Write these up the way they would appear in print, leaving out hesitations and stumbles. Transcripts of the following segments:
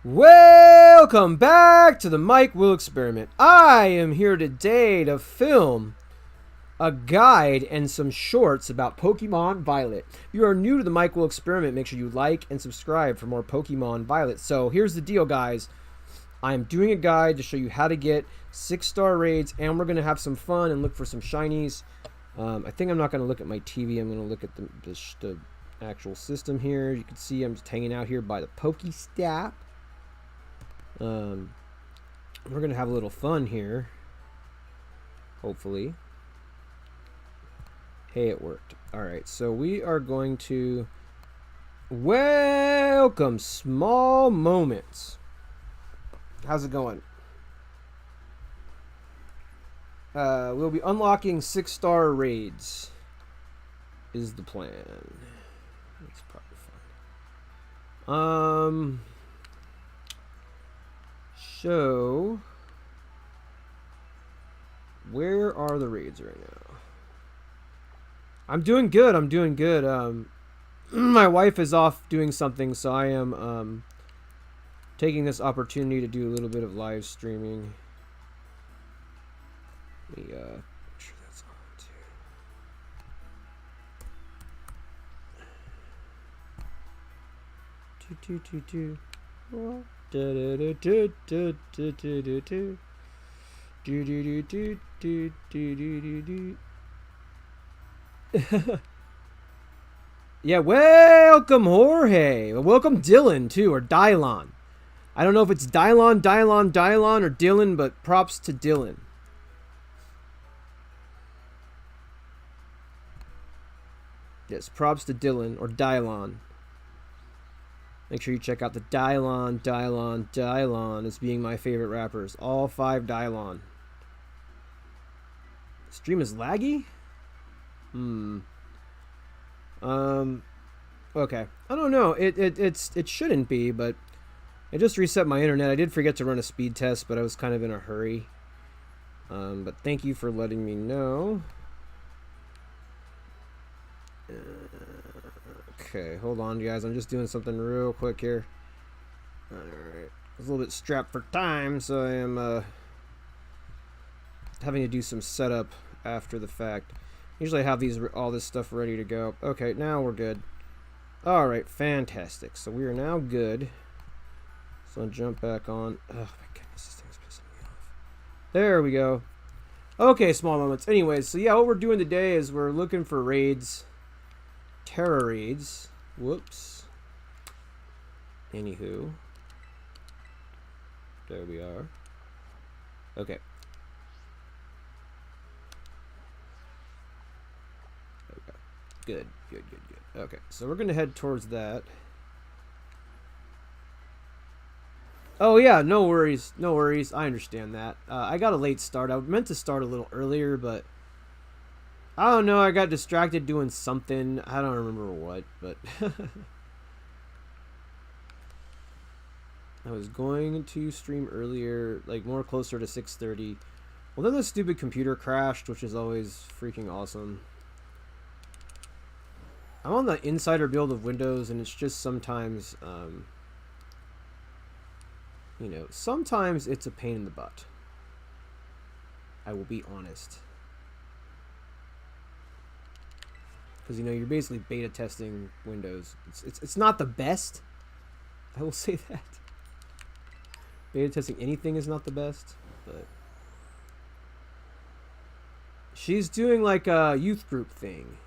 Welcome back to the Mike Will Experiment. I am here today to film a guide and some shorts about Pokemon Violet. If you are new to the Mike Will Experiment, make sure you like and subscribe for more Pokemon Violet. So here's the deal, guys. I am doing a guide to show you how to get 6-star raids, and we're going to have some fun and look for some shinies. I think I'm not going to look at my TV. I'm going to look at the actual system here. You can see I'm just hanging out here by the Pokestop. We're gonna have a little fun here, hopefully. Hey, it worked. Alright, so we are going to welcome small moments. How's it going? We'll be unlocking 6-star raids is the plan. That's probably fine. So, where are the raids right now? I'm doing good. My wife is off doing something, so I am taking this opportunity to do a little bit of live streaming. Let me make sure that's on too. Yeah, welcome Jorge. Welcome Dylan too, or Dylon. I don't know if it's Dylon, or Dylan, but props to Dylan. Yes, props to Dylan or Dylon. Make sure you check out the Dylon as being my favorite rappers. All 5 Dylon. Stream is laggy? Okay. I don't know. It shouldn't be, but I just reset my internet. I did forget to run a speed test, but I was kind of in a hurry. But thank you for letting me know. Okay, hold on, guys. I'm just doing something real quick here. Alright. I was a little bit strapped for time, so I am having to do some setup after the fact. Usually I have all this stuff ready to go. Okay, now we're good. Alright, fantastic. So we are now good. So I'll jump back on. Oh my goodness, this thing's pissing me off. There we go. Okay, small moments. Anyways, so yeah, what we're doing today is we're looking for raids. Tera raids. Whoops. Anywho. There we are. Okay. Okay. Good. Okay, so we're going to head towards that. Oh yeah, no worries. I understand that. I got a late start. I meant to start a little earlier, but I don't know, I got distracted doing something. I don't remember what, but I was going to stream earlier, like more closer to 6:30. Well, then the stupid computer crashed, which is always freaking awesome. I'm on the insider build of Windows, and it's just sometimes, you know, sometimes it's a pain in the butt. I will be honest. Because, you know, you're basically beta testing Windows. It's not the best. I will say that. Beta testing anything is not the best. But she's doing like a youth group thing.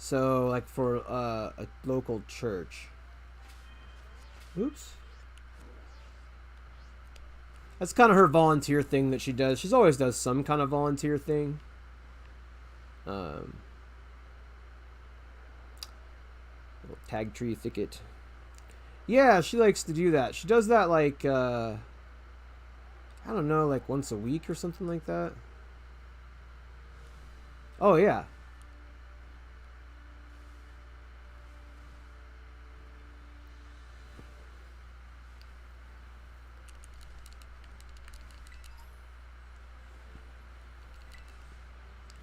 So, like for a local church. Oops. That's kind of her volunteer thing that she does. She's always does some kind of volunteer thing. Tag tree thicket. Yeah, she likes to do that. She does that like I don't know, like once a week or something like that. Oh yeah.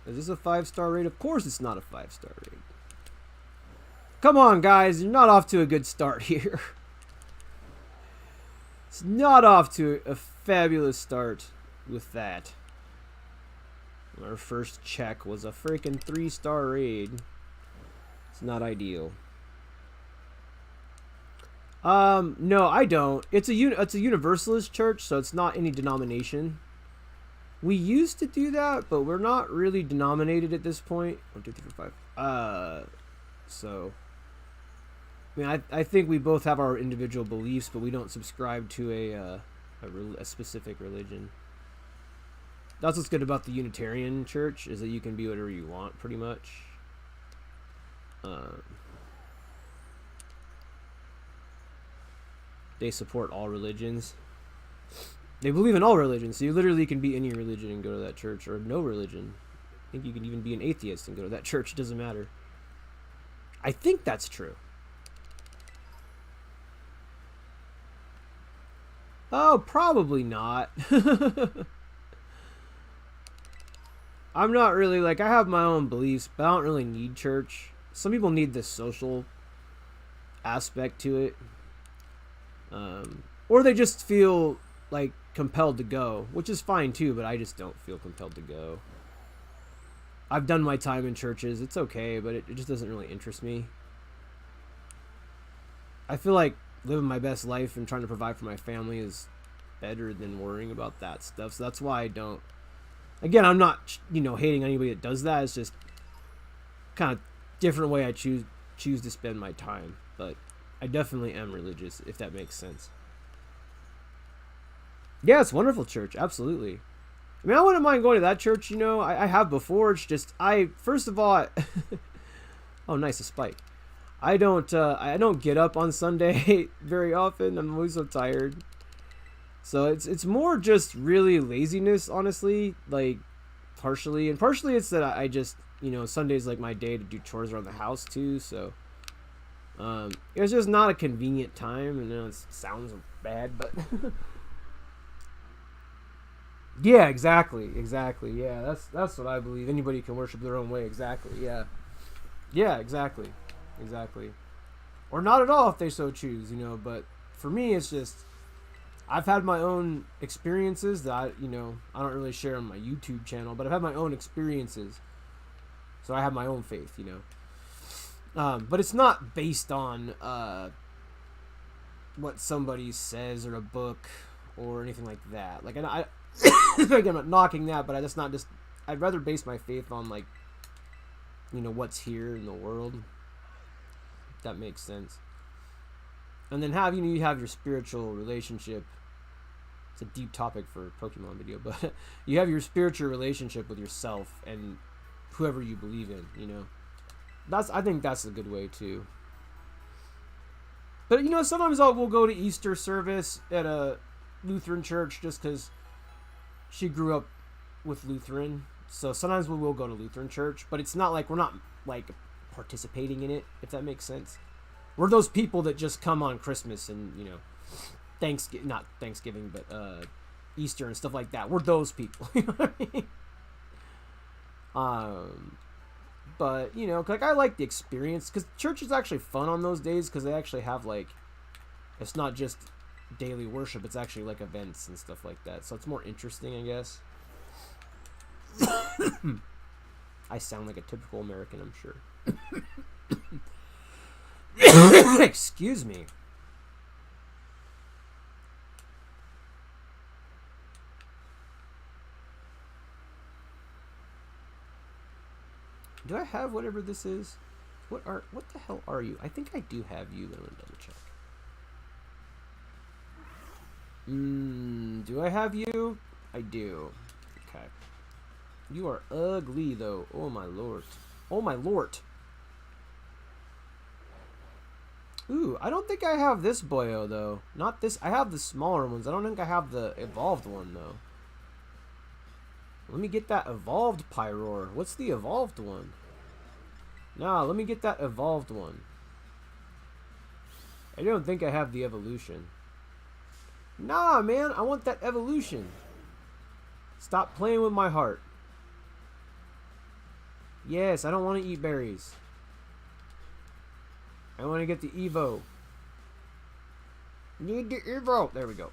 Is this a 5-star raid? Of course it's not a 5-star raid. Come on, guys. You're not off to a good start here. It's not off to a fabulous start with that. Our first check was a freaking 3-star raid. It's not ideal. No, I don't. It's a Universalist church, so it's not any denomination. We used to do that, but we're not really denominated at this point. 1, 2, 3, 4, 5. So, I mean, I think we both have our individual beliefs, but we don't subscribe to a specific religion. That's what's good about the Unitarian church, is that you can be whatever you want, pretty much. They support all religions. They believe in all religions, so you literally can be any religion and go to that church, or no religion. I think you can even be an atheist and go to that church. It doesn't matter. I think that's true. Oh, probably not. I'm not really, like, I have my own beliefs, but I don't really need church. Some people need this social aspect to it. Or they just feel, like, compelled to go, which is fine too, but I just don't feel compelled to go. I've done my time in churches. It's okay, but it just doesn't really interest me. I feel like living my best life and trying to provide for my family is better than worrying about that stuff. So that's why I don't. Again, I'm not, hating anybody that does that. It's just kind of different way I choose to spend my time. But I definitely am religious, if that makes sense. Yeah, it's wonderful church. Absolutely. I mean, I wouldn't mind going to that church, I have before. It's just, first of all, oh, nice, a spike. I don't get up on Sunday very often. I'm always so tired. So it's more just really laziness, honestly, like partially. And partially it's that I just, Sunday's like my day to do chores around the house too. So it's just not a convenient time. And it sounds bad, but yeah, exactly. Yeah, that's what I believe. Anybody can worship their own way. Exactly. Yeah, exactly. Or not at all if they so choose, but for me, it's just, I've had my own experiences that I don't really share on my YouTube channel, but I've had my own experiences, so I have my own faith, but it's not based on what somebody says or a book or anything like that. Like, I I'm not knocking that, but I'd rather base my faith on, like, what's here in the world. If that makes sense. And then you have your spiritual relationship. It's a deep topic for a Pokemon video, but you have your spiritual relationship with yourself and whoever you believe in, I think that's a good way too. But sometimes we'll go to Easter service at a Lutheran church just because she grew up with Lutheran. So sometimes we will go to Lutheran church, but it's not like we're not like participating in it, if that makes sense. We're those people that just come on Christmas and, not Thanksgiving, but Easter and stuff like that. We're those people. You know what I mean? But, like, I like the experience, because church is actually fun on those days, because they actually have, like, it's not just daily worship, it's actually, like, events and stuff like that. So it's more interesting, I guess. I sound like a typical American, I'm sure. Excuse me. Do I have whatever this is? What the hell are you? I think I do have you, but I'm gonna double check. Do I have you? I do. Okay. You are ugly though. Oh my lord. Oh my lord. Ooh, I don't think I have this boyo though. Not this. I have the smaller ones. I don't think I have the evolved one though. Let me get that evolved Pyroar. What's the evolved one? Nah, let me get that evolved one. I don't think I have the evolution. Nah, man, I want that evolution. Stop playing with my heart. Yes, I don't want to eat berries. I want to get the Evo. Need the Evo. There we go.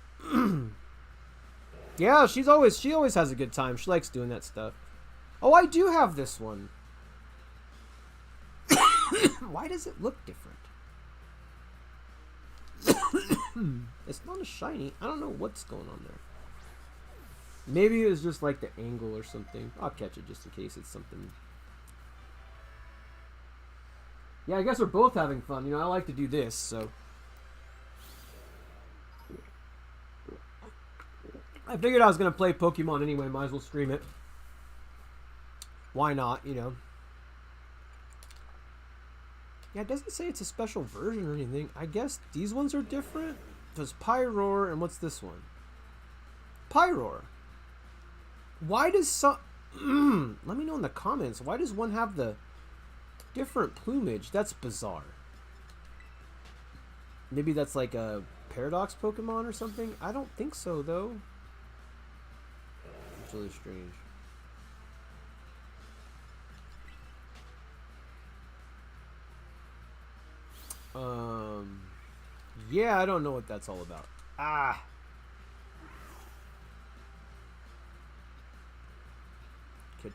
Yeah, she always has a good time. She likes doing that stuff. Oh, I do have this one. Why does it look different? It's not a shiny. I don't know what's going on there. Maybe it was just like the angle or something. I'll catch it just in case it's something. Yeah, I guess we're both having fun. You know, I like to do this, so. I figured I was going to play Pokemon anyway. Might as well stream it. Why not, you know? Yeah, it doesn't say it's a special version or anything. I guess these ones are different. There's Pyroar, and what's this one? Pyroar. Why does some... Let me know in the comments. Why does one have the different plumage? That's bizarre. Maybe that's like a Paradox Pokemon or something? I don't think so, though. It's really strange. Yeah, I don't know what that's all about. Ah.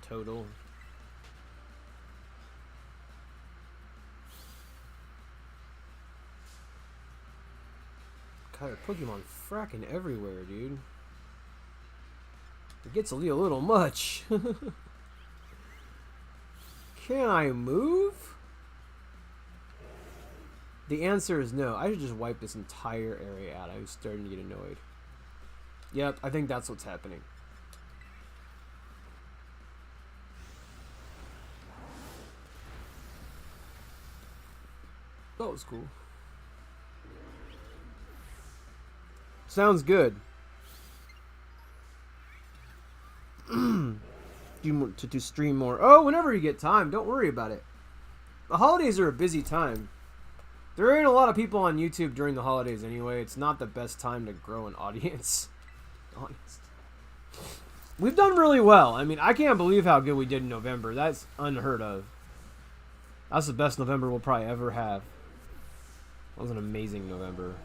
Total. God, Pokemon fracking everywhere, dude. It gets a little much. Can I move? The answer is no. I should just wipe this entire area out. I was starting to get annoyed. Yep, I think that's what's happening. That was cool. Sounds good. to stream more. Oh, whenever you get time, don't worry about it. The holidays are a busy time. There ain't a lot of people on YouTube during the holidays anyway. It's not the best time to grow an audience. Honest. We've done really well. I mean, I can't believe how good we did in November. That's unheard of. That's the best November we'll probably ever have. That was an amazing November.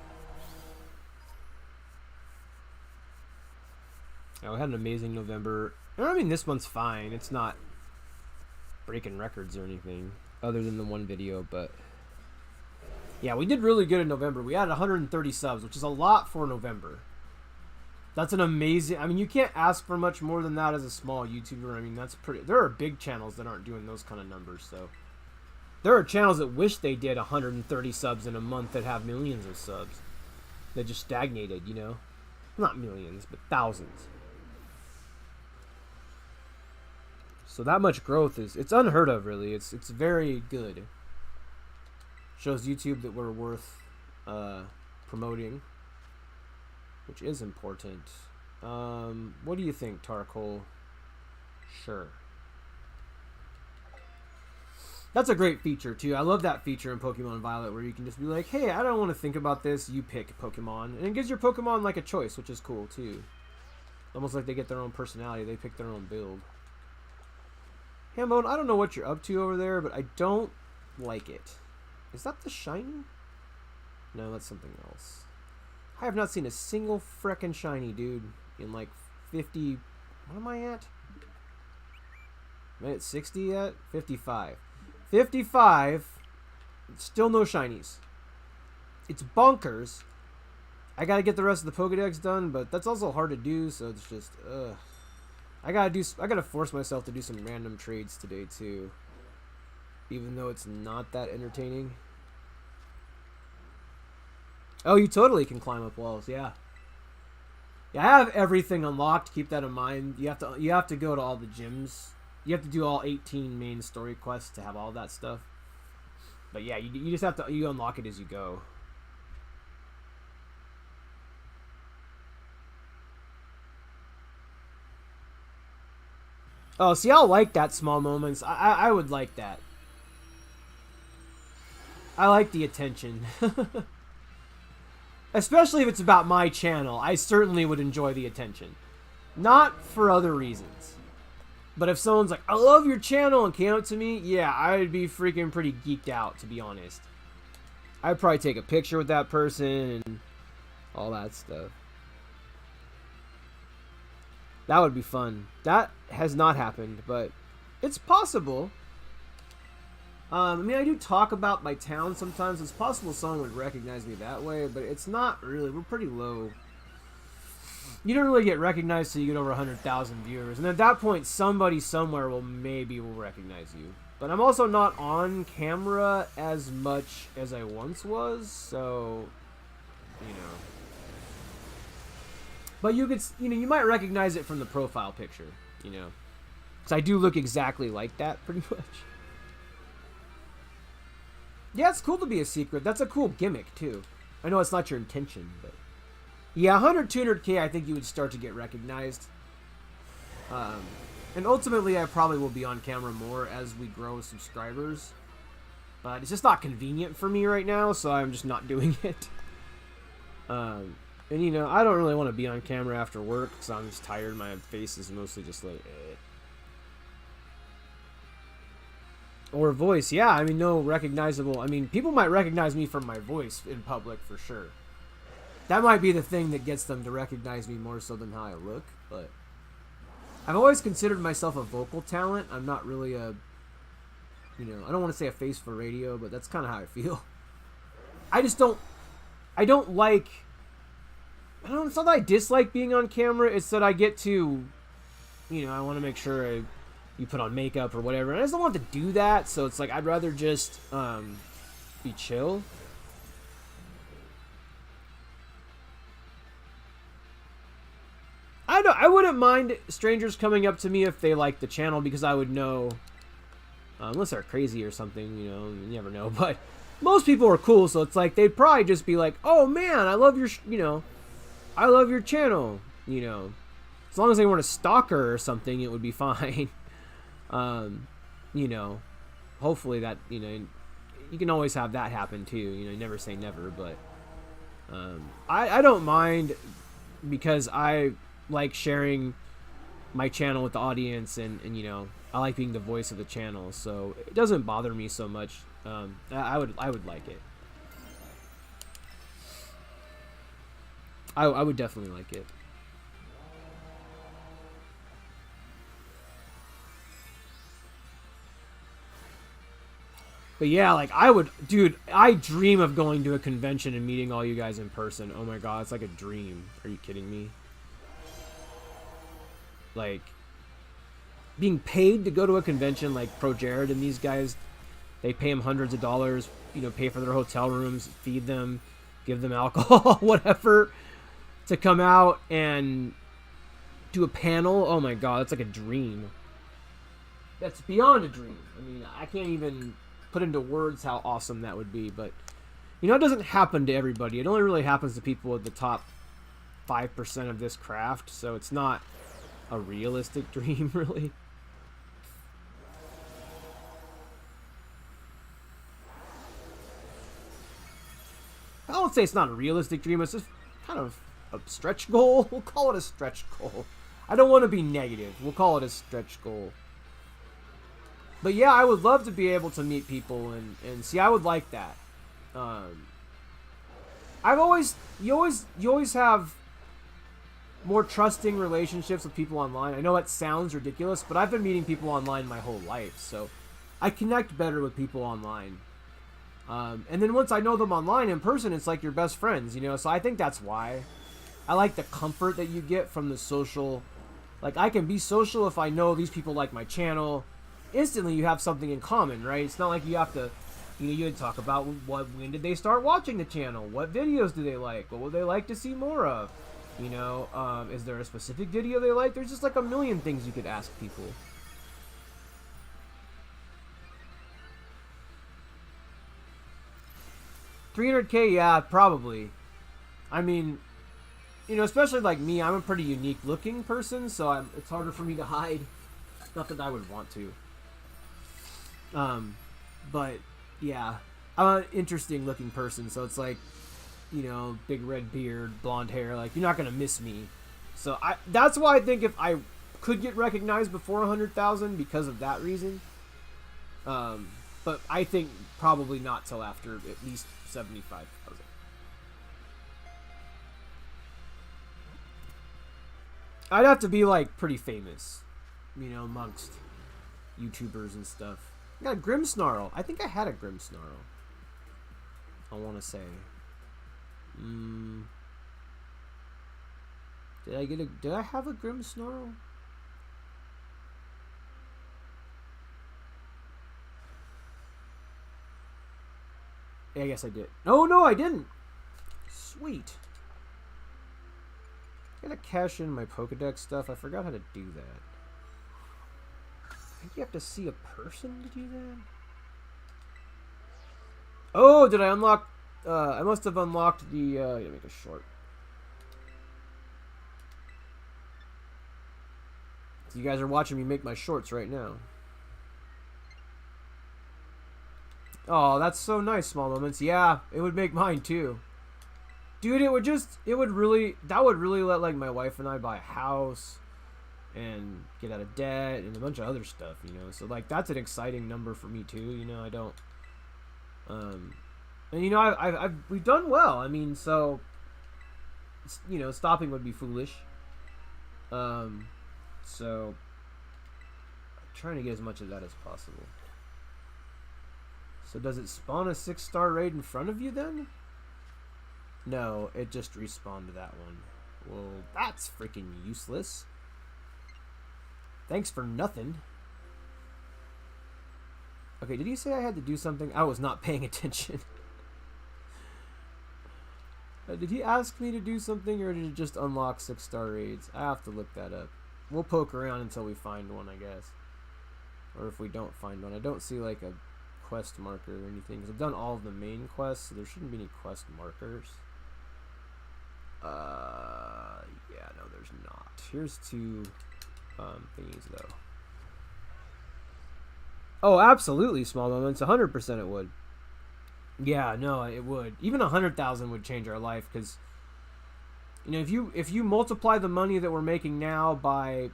Yeah, we had an amazing November. I mean, this one's fine. It's not breaking records or anything other than the one video, but yeah, we did really good in November. We had 130 subs, which is a lot for November. That's an amazing... I mean, you can't ask for much more than that as a small YouTuber. I mean, that's pretty... There are big channels that aren't doing those kind of numbers, so... There are channels that wish they did 130 subs in a month that have millions of subs. They just stagnated, you know? Not millions, but thousands. So that much growth is... It's unheard of, really. It's very good. Shows YouTube that we're worth promoting, which is important. What do you think, Tarkle? Sure. That's a great feature, too. I love that feature in Pokemon Violet where you can just be like, hey, I don't want to think about this. You pick Pokemon. And it gives your Pokemon like a choice, which is cool, too. Almost like they get their own personality. They pick their own build. Hambone, I don't know what you're up to over there, but I don't like it. Is that the shiny? No, that's something else. I have not seen a single frickin' shiny, dude, in like 50... What am I at? Am I at 60 yet? 55. 55. Still no shinies. It's bonkers. I gotta get the rest of the Pokedex done, but that's also hard to do, so it's just, ugh. I gotta force myself to do some random trades today, too. Even though it's not that entertaining. Oh, you totally can climb up walls, yeah. Yeah, I have everything unlocked. Keep that in mind. You have to go to all the gyms. You have to do all 18 main story quests to have all that stuff. But yeah, you just have to unlock it as you go. Oh, see, I'll like that small moments. I would like that. I like the attention. Especially if it's about my channel. I certainly would enjoy the attention. Not for other reasons. But if someone's like, I love your channel and came up to me, yeah, I'd be freaking pretty geeked out, to be honest. I'd probably take a picture with that person and all that stuff. That would be fun. That has not happened, but it's possible. I mean, I do talk about my town sometimes. It's possible someone would recognize me that way, but it's not really. We're pretty low. You don't really get recognized till you get over 100,000 viewers. And at that point, somebody somewhere will recognize you. But I'm also not on camera as much as I once was, so, you know. But you could, you might recognize it from the profile picture, Because I do look exactly like that, pretty much. Yeah, it's cool to be a secret. That's a cool gimmick, too. I know it's not your intention, but... Yeah, 100, 200K, I think you would start to get recognized. And ultimately, I probably will be on camera more as we grow subscribers. But it's just not convenient for me right now, so I'm just not doing it. And, I don't really want to be on camera after work, because I'm just tired. My face is mostly just like... Or voice, yeah, I mean, no recognizable... I mean, people might recognize me from my voice in public, for sure. That might be the thing that gets them to recognize me more so than how I look, but... I've always considered myself a vocal talent. I'm not really a... I don't want to say a face for radio, but that's kind of how I feel. I just don't... I don't like... it's not that I dislike being on camera, it's that I get to... I want to make sure you put on makeup or whatever, and I just don't want to do that, so it's like, I'd rather just, be chill. I wouldn't mind strangers coming up to me if they like the channel, because I would know, unless they're crazy or something, you never know, but most people are cool, so it's like, they'd probably just be like, oh man, I love your, I love your channel, as long as they weren't a stalker or something, it would be fine. Hopefully that, you can always have that happen too, you never say never, but, I don't mind, because I like sharing my channel with the audience, and I like being the voice of the channel, so it doesn't bother me so much. I would like it. I would definitely like it. But yeah, like, dude, I dream of going to a convention and meeting all you guys in person. Oh my god, it's like a dream. Are you kidding me? Like, being paid to go to a convention like Pro Jared and these guys, they pay them hundreds of dollars, pay for their hotel rooms, feed them, give them alcohol, whatever, to come out and do a panel. Oh my god, that's like a dream. That's beyond a dream. I mean, I can't even put into words how awesome that would be, but it doesn't happen to everybody. It only really happens to people at the top 5% of this craft, so it's not a realistic dream, really. I won't say it's not a realistic dream, it's just kind of a stretch goal. We'll call it a stretch goal. I don't want to be negative. We'll call it a stretch goal. But yeah, I would love to be able to meet people and see, I would like that. You always have more trusting relationships with people online. I know it sounds ridiculous, but I've been meeting people online my whole life, so I connect better with people online. And then once I know them online, in person, it's like your best friends, so I think that's why. I like the comfort that you get from the social. Like, I can be social if I know these people like my channel. Instantly you have something in common, right? It's not like you have to, you would talk about when did they start watching the channel? What videos do they like? What would they like to see more of? Is there a specific video they like? There's just like a million things you could ask people. $300K, yeah, probably. I mean, especially like me, I'm a pretty unique looking person, so it's harder for me to hide. Not that I would want to. But yeah, I'm an interesting looking person, so it's like, big red beard, blonde hair, like, you're not gonna miss me. So that's why I think if I could get recognized before 100,000 because of that reason. But I think probably not till after at least 75,000. I'd have to be like pretty famous, you know, amongst YouTubers and stuff. I got a Grimmsnarl. I think I had a Grimmsnarl. I want to say. Did I have a Grimmsnarl? Yeah, I guess I did. Oh, no, I didn't. Sweet. I gotta cash in my Pokedex stuff. I forgot how to do that. I think you have to see a person to do that. Oh, did I unlock... I must have unlocked the... I gotta make a short. So you guys are watching me make my shorts right now. Oh, that's so nice, Small Moments. Yeah, it would make mine too. Dude, that would really let like my wife and I buy a house and get out of debt and a bunch of other stuff, you know. So like that's an exciting number for me too, you know. I don't and you know we've done well. I mean, so you know, stopping would be foolish. So I'm trying to get as much of that as possible. So does it spawn a 6-star raid in front of you then? No, it just respawned that one. Well, that's freaking useless. Thanks for nothing. Okay, did he say I had to do something? I was not paying attention. Did he ask me to do something, or did it just unlock 6-star raids? I have to look that up. We'll poke around until we find one, I guess. Or if we don't find one. I don't see like a quest marker or anything, because I've done all of the main quests, so there shouldn't be any quest markers. Yeah, no, there's not. Here's 2 thingies though. Oh, absolutely, Small Moments. 100% it would. Yeah, no, it would. Even 100,000 would change our life, because you know, if you multiply the money that we're making now by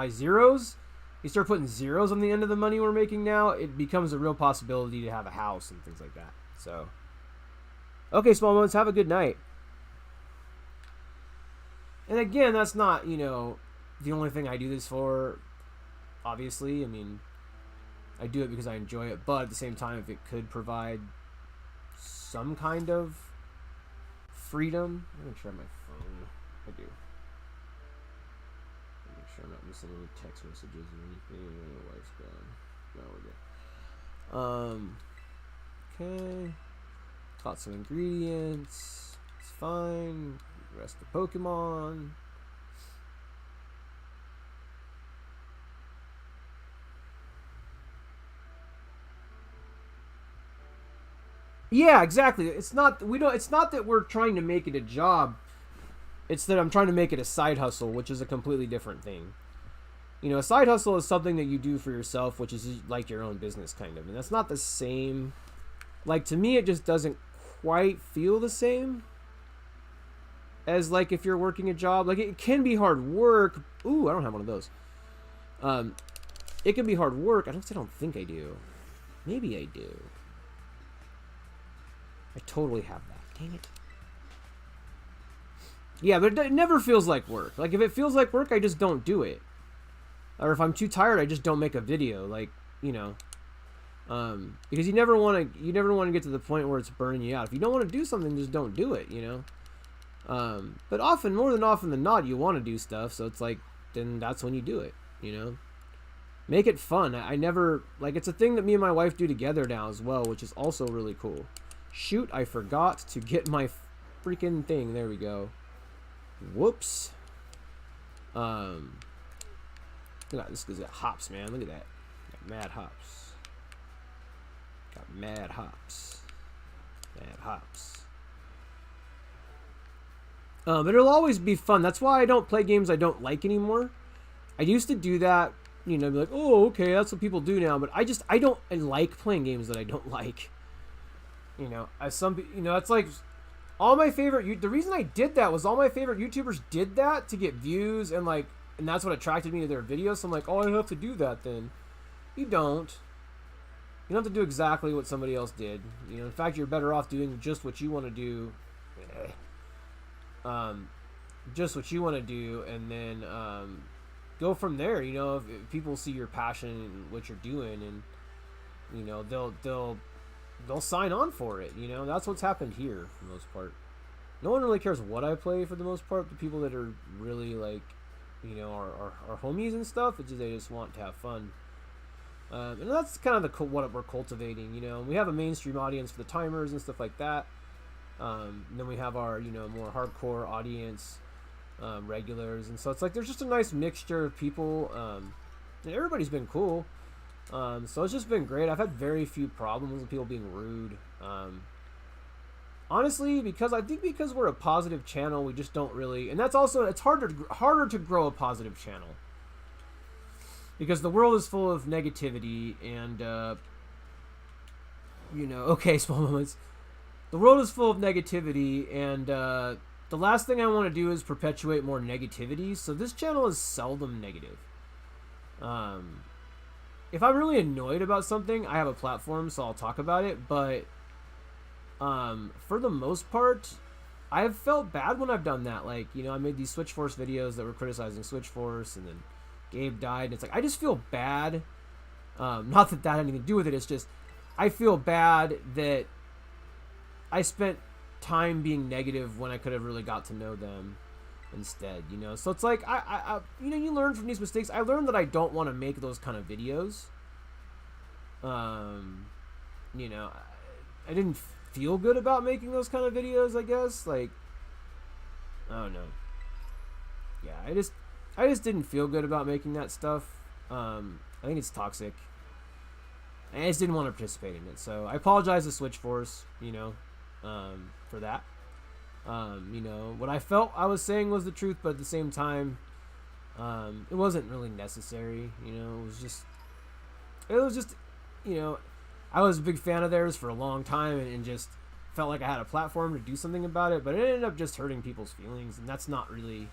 zeros, you start putting zeros on the end of the money we're making now, it becomes a real possibility to have a house and things like that. So, okay, Small Moments, have a good night. And again, that's not, you know, the only thing I do this for, obviously. I mean, I do it because I enjoy it, but at the same time, if it could provide some kind of freedom. I'm going to try my phone. I do. Make sure I'm not missing any text messages or anything. My wife's gone. No, we're good. Okay. Caught some ingredients. It's fine. Rest the Pokemon. Yeah, exactly. It's not that we're trying to make it a job. It's that I'm trying to make it a side hustle, which is a completely different thing. You know, a side hustle is something that you do for yourself, which is like your own business kind of. And that's not the same. Like, to me, it just doesn't quite feel the same as like if you're working a job. Like, it can be hard work. Ooh, I don't have one of those. It can be hard work. I don't think I do. Maybe I do. I totally have that. Dang it. Yeah, but it never feels like work. Like, if it feels like work, I just don't do it. Or if I'm too tired, I just don't make a video. Like, you know, because you never want to get to the point where it's burning you out. If you don't want to do something, just don't do it. You know. But more often than not, you want to do stuff. So it's like, then that's when you do it. You know. Make it fun. I never, like, it's a thing that me and my wife do together now as well, which is also really cool. Shoot, I forgot to get my freaking thing. There we go. Whoops. Look at that. This is hops, man. Look at that. Got mad hops. Got mad hops. Mad hops. But it'll always be fun. That's why I don't play games I don't like anymore. I used to do that, you know, be like, oh, okay, that's what people do now. But I don't like playing games that I don't like. You know, it's like all my favorite. The reason I did that was all my favorite YouTubers did that to get views and that's what attracted me to their videos. So I'm like, oh, I have to do that then. You don't. You don't have to do exactly what somebody else did. You know, in fact, you're better off doing just what you want to do. just what you want to do, and then go from there. You know, if people see your passion and what you're doing, and you know, they'll sign on for it. You know, that's what's happened here for the most part. No one really cares what I play for the most part. The people that are really like, you know, are homies and stuff. It's just, they just want to have fun. And that's kind of what we're cultivating. You know, we have a mainstream audience for the timers and stuff like that. And then we have our, you know, more hardcore audience, regulars, and so it's like there's just a nice mixture of people. And everybody's been cool. So it's just been great. I've had very few problems with people being rude. Honestly, because we're a positive channel, we just don't really, and that's also, it's harder to grow a positive channel because the world is full of negativity and you know, okay, small moments. The world is full of negativity, and the last thing I want to do is perpetuate more negativity. So this channel is seldom negative. If I'm really annoyed about something, I have a platform, so I'll talk about it. But for the most part, I've felt bad when I've done that. Like, you know, I made these Switch Force videos that were criticizing Switch Force, and then Gabe died, and it's like I just feel bad. Not that that had anything to do with it. It's just I feel bad that I spent time being negative when I could have really got to know them instead, you know. So it's like I you know, you learn from these mistakes. I learned that I don't want to make those kind of videos. You know, I didn't feel good about making those kind of videos, I guess. Like, I don't know. Yeah, I just didn't feel good about making that stuff. I think it's toxic. I just didn't want to participate in it. So I apologize to Switch Force, you know, for that. You know, what I felt I was saying was the truth, but at the same time, it wasn't really necessary. You know, it was just, you know, I was a big fan of theirs for a long time, and just felt like I had a platform to do something about it, but it ended up just hurting people's feelings, and that's not really,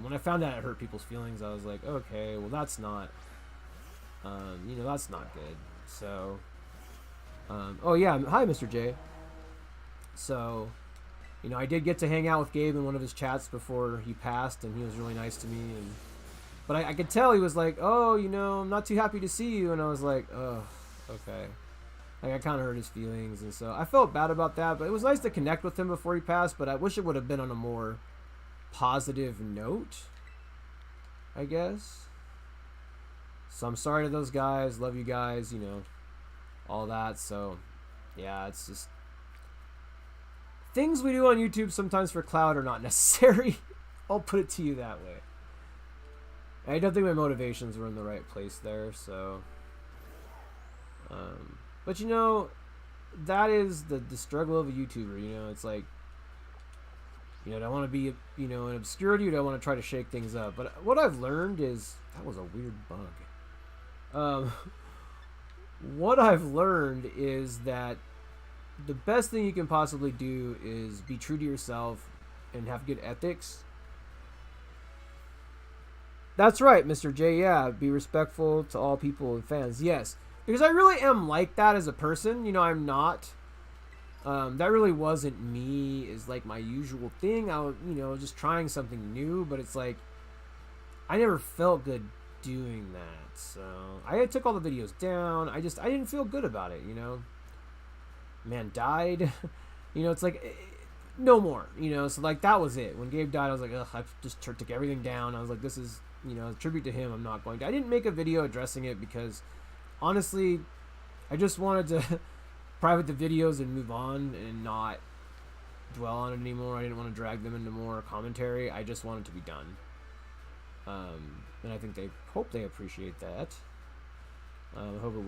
when I found out it hurt people's feelings, I was like, okay, well, that's not, you know, that's not good. So, oh yeah, hi, Mr. J. So, you know, I did get to hang out with Gabe in one of his chats before he passed, and he was really nice to me. But I could tell he was like, oh, you know, I'm not too happy to see you. And I was like, oh, okay. Like, I kind of hurt his feelings. And so I felt bad about that. But it was nice to connect with him before he passed. But I wish it would have been on a more positive note, I guess. So I'm sorry to those guys. Love you guys, you know, all that. So, yeah, it's just things we do on YouTube sometimes for clout are not necessary. I'll put it to you that way. I don't think my motivations were in the right place there, so. But you know, that is the struggle of a YouTuber. You know, it's like, you know, do I want to be, you know, in obscurity, or do I want to try to shake things up? But what I've learned is that was a weird bug. What I've learned is that the best thing you can possibly do is be true to yourself and have good ethics. That's right, Mr. J. Yeah, be respectful to all people and fans. Yes, because I really am like that as a person. You know, I'm not. That really wasn't me. Is like my usual thing. I was, you know, just trying something new. But it's like I never felt good doing that. So I took all the videos down. I didn't feel good about it. You know. Man died. You know, it's like no more. You know, so like that was it. When Gabe died, I was like, ugh, I just took everything down. I was like, this is, you know, a tribute to him. I'm not going to. I didn't make a video addressing it because honestly, I just wanted to private the videos and move on and not dwell on it anymore. I didn't want to drag them into more commentary. I just wanted to be done. And I think they hope they appreciate that. I hope it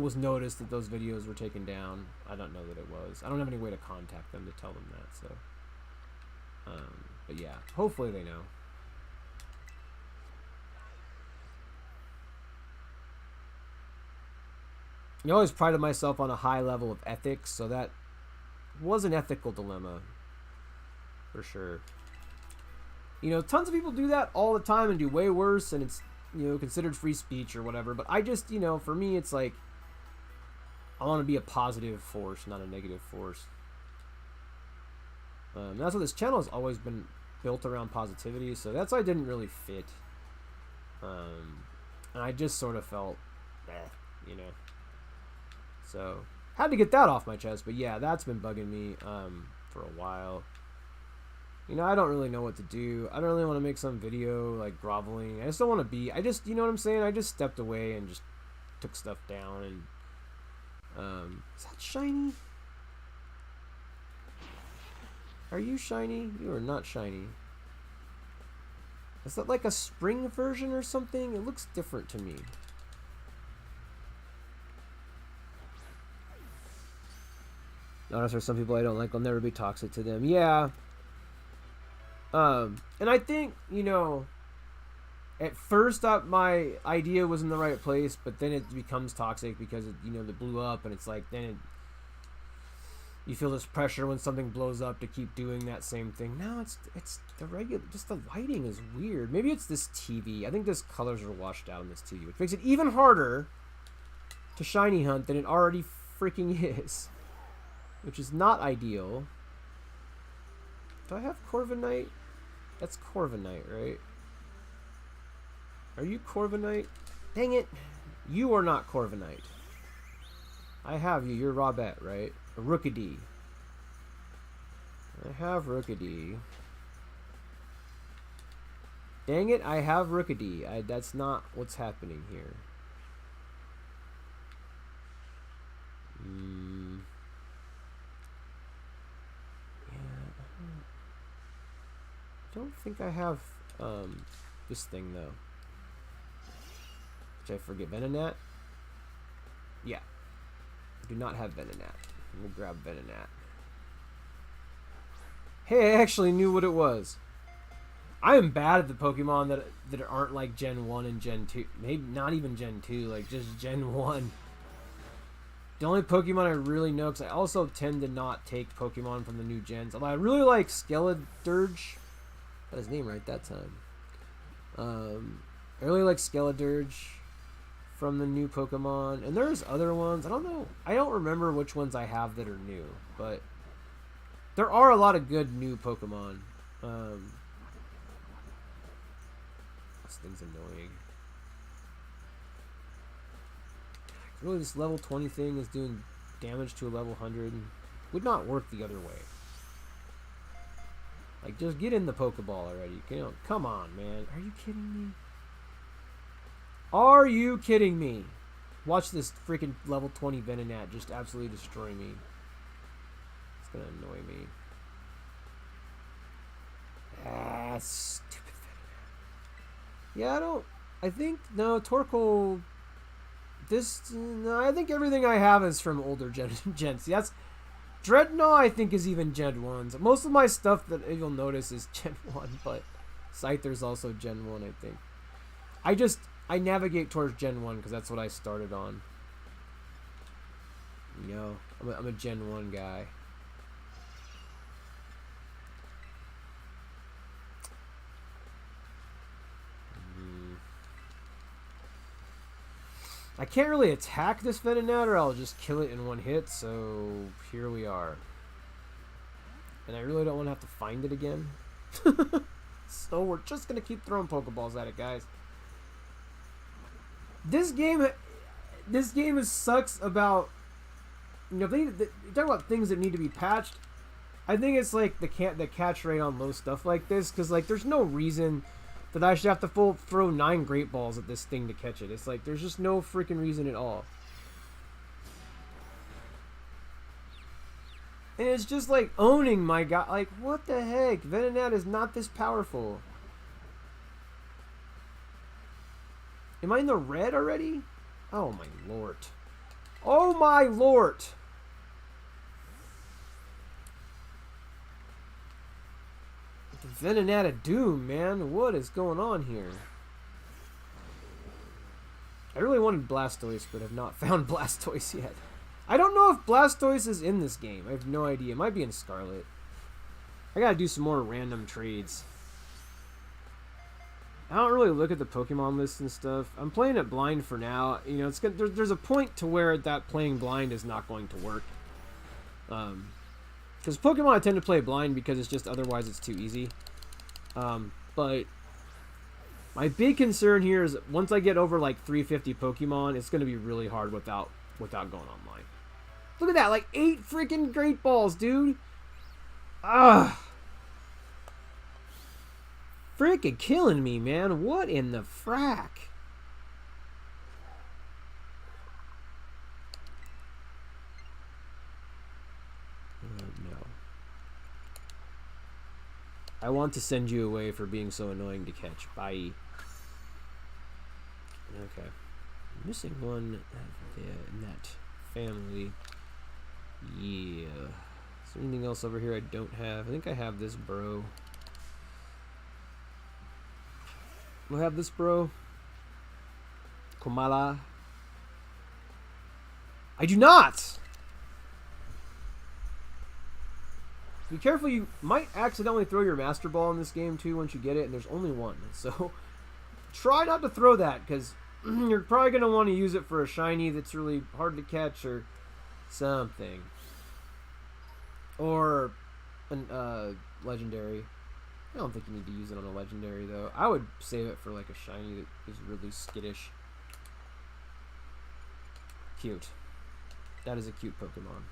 was noticed that those videos were taken down. I don't know that it was. I don't have any way to contact them to tell them that. So, but yeah, hopefully they know. I always prided myself on a high level of ethics, so that was an ethical dilemma, for sure. You know, tons of people do that all the time and do way worse, and it's, you know, considered free speech or whatever. But I just, you know, for me, it's like, I want to be a positive force, not a negative force. That's what this channel has always been built around, positivity. So that's why I didn't really fit. And I just sort of felt, you know. So had to get that off my chest. But yeah, that's been bugging me for a while. You know, I don't really know what to do. I don't really want to make some video like groveling. I just don't want to be. You know what I'm saying? I just stepped away and just took stuff down. And is that shiny? Are you shiny? You are not shiny. Is that like a spring version or something? It looks different to me. Notice there's some people I don't like. I'll never be toxic to them. Yeah. And I think, you know, at first my idea was in the right place, but then it becomes toxic because it, you know, it blew up, and it's like then you feel this pressure when something blows up to keep doing that same thing. No, it's the regular, just the lighting is weird. Maybe it's this TV. I think these colors are washed out in this TV, which makes it even harder to shiny hunt than it already freaking is, which is not ideal. Do I have Corviknight? That's Corviknight, right? Are you Corviknight? Dang it. You are not Corviknight. I have you. You're Robette, right? A Rookidee. I have Rookidee. Dang it, I have Rookidee. That's not what's happening here. I don't think I have this thing though. Which I forget. Venonat? Yeah. I do not have Venonat. Let me grab Venonat. Hey, I actually knew what it was. I am bad at the Pokemon that aren't like Gen 1 and Gen 2. Maybe not even Gen 2, like just Gen 1. The only Pokemon I really know, because I also tend to not take Pokemon from the new gens. Although I really like Skeledirge. Got his name right that time. I really like Skeledirge from the new Pokemon. And there's other ones. I don't know. I don't remember which ones I have that are new. But there are a lot of good new Pokemon. This thing's annoying. Really, this level 20 thing is doing damage to a level 100. Would not work the other way. Like, just get in the Pokeball already. You know, come on, man. Are you kidding me? Are you kidding me? Watch this freaking level 20 Venonat just absolutely destroy me. It's gonna annoy me. Ah, stupid Venonat. Yeah, I think, no, Torkoal... No, I think everything I have is from older gens. See, that's... Dreadnought, I think, is even Gen 1. Most of my stuff that you'll notice is Gen 1, but Scyther's also Gen 1, I think. I navigate towards Gen 1 because that's what I started on. You know, I'm a Gen 1 guy. I can't really attack this Venonat or I'll just kill it in one hit, so here we are. And I really don't want to have to find it again. So we're just going to keep throwing Pokeballs at it, guys. This game sucks about, you know, you talk about things that need to be patched. I think it's like the catch rate on low stuff like this, because like there's no reason that I should have to throw 9 Great Balls at this thing to catch it. It's like, there's just no freaking reason at all. And it's just like owning my god. Like, what the heck? Venonat is not this powerful. Am I in the red already? Oh my lord. Oh my lord. Venonat of Doom, man. What is going on here? I really wanted Blastoise, but have not found Blastoise yet. I don't know if Blastoise is in this game. I have no idea. It might be in Scarlet. I gotta do some more random trades. I don't really look at the Pokemon list and stuff. I'm playing it blind for now. You know, there's a point to where that playing blind is not going to work. Because Pokemon I tend to play blind because it's just otherwise it's too easy. But my big concern here is once I get over like 350 Pokemon, it's going to be really hard without going online. Look at that, like 8 freaking Great Balls, dude. Freaking killing me, man. What in the frack? No. I want to send you away for being so annoying to catch. Bye. Okay. I'm missing one in that family. Yeah. Is there anything else over here I don't have? I think I have this, bro. Do I have this, bro? Komala. I do not! Be careful, you might accidentally throw your Master Ball in this game too once you get it, and there's only one. So try not to throw that, because you're probably going to want to use it for a shiny that's really hard to catch or something. Or a legendary. I don't think you need to use it on a legendary, though. I would save it for like a shiny that is really skittish. Cute. That is a cute Pokemon.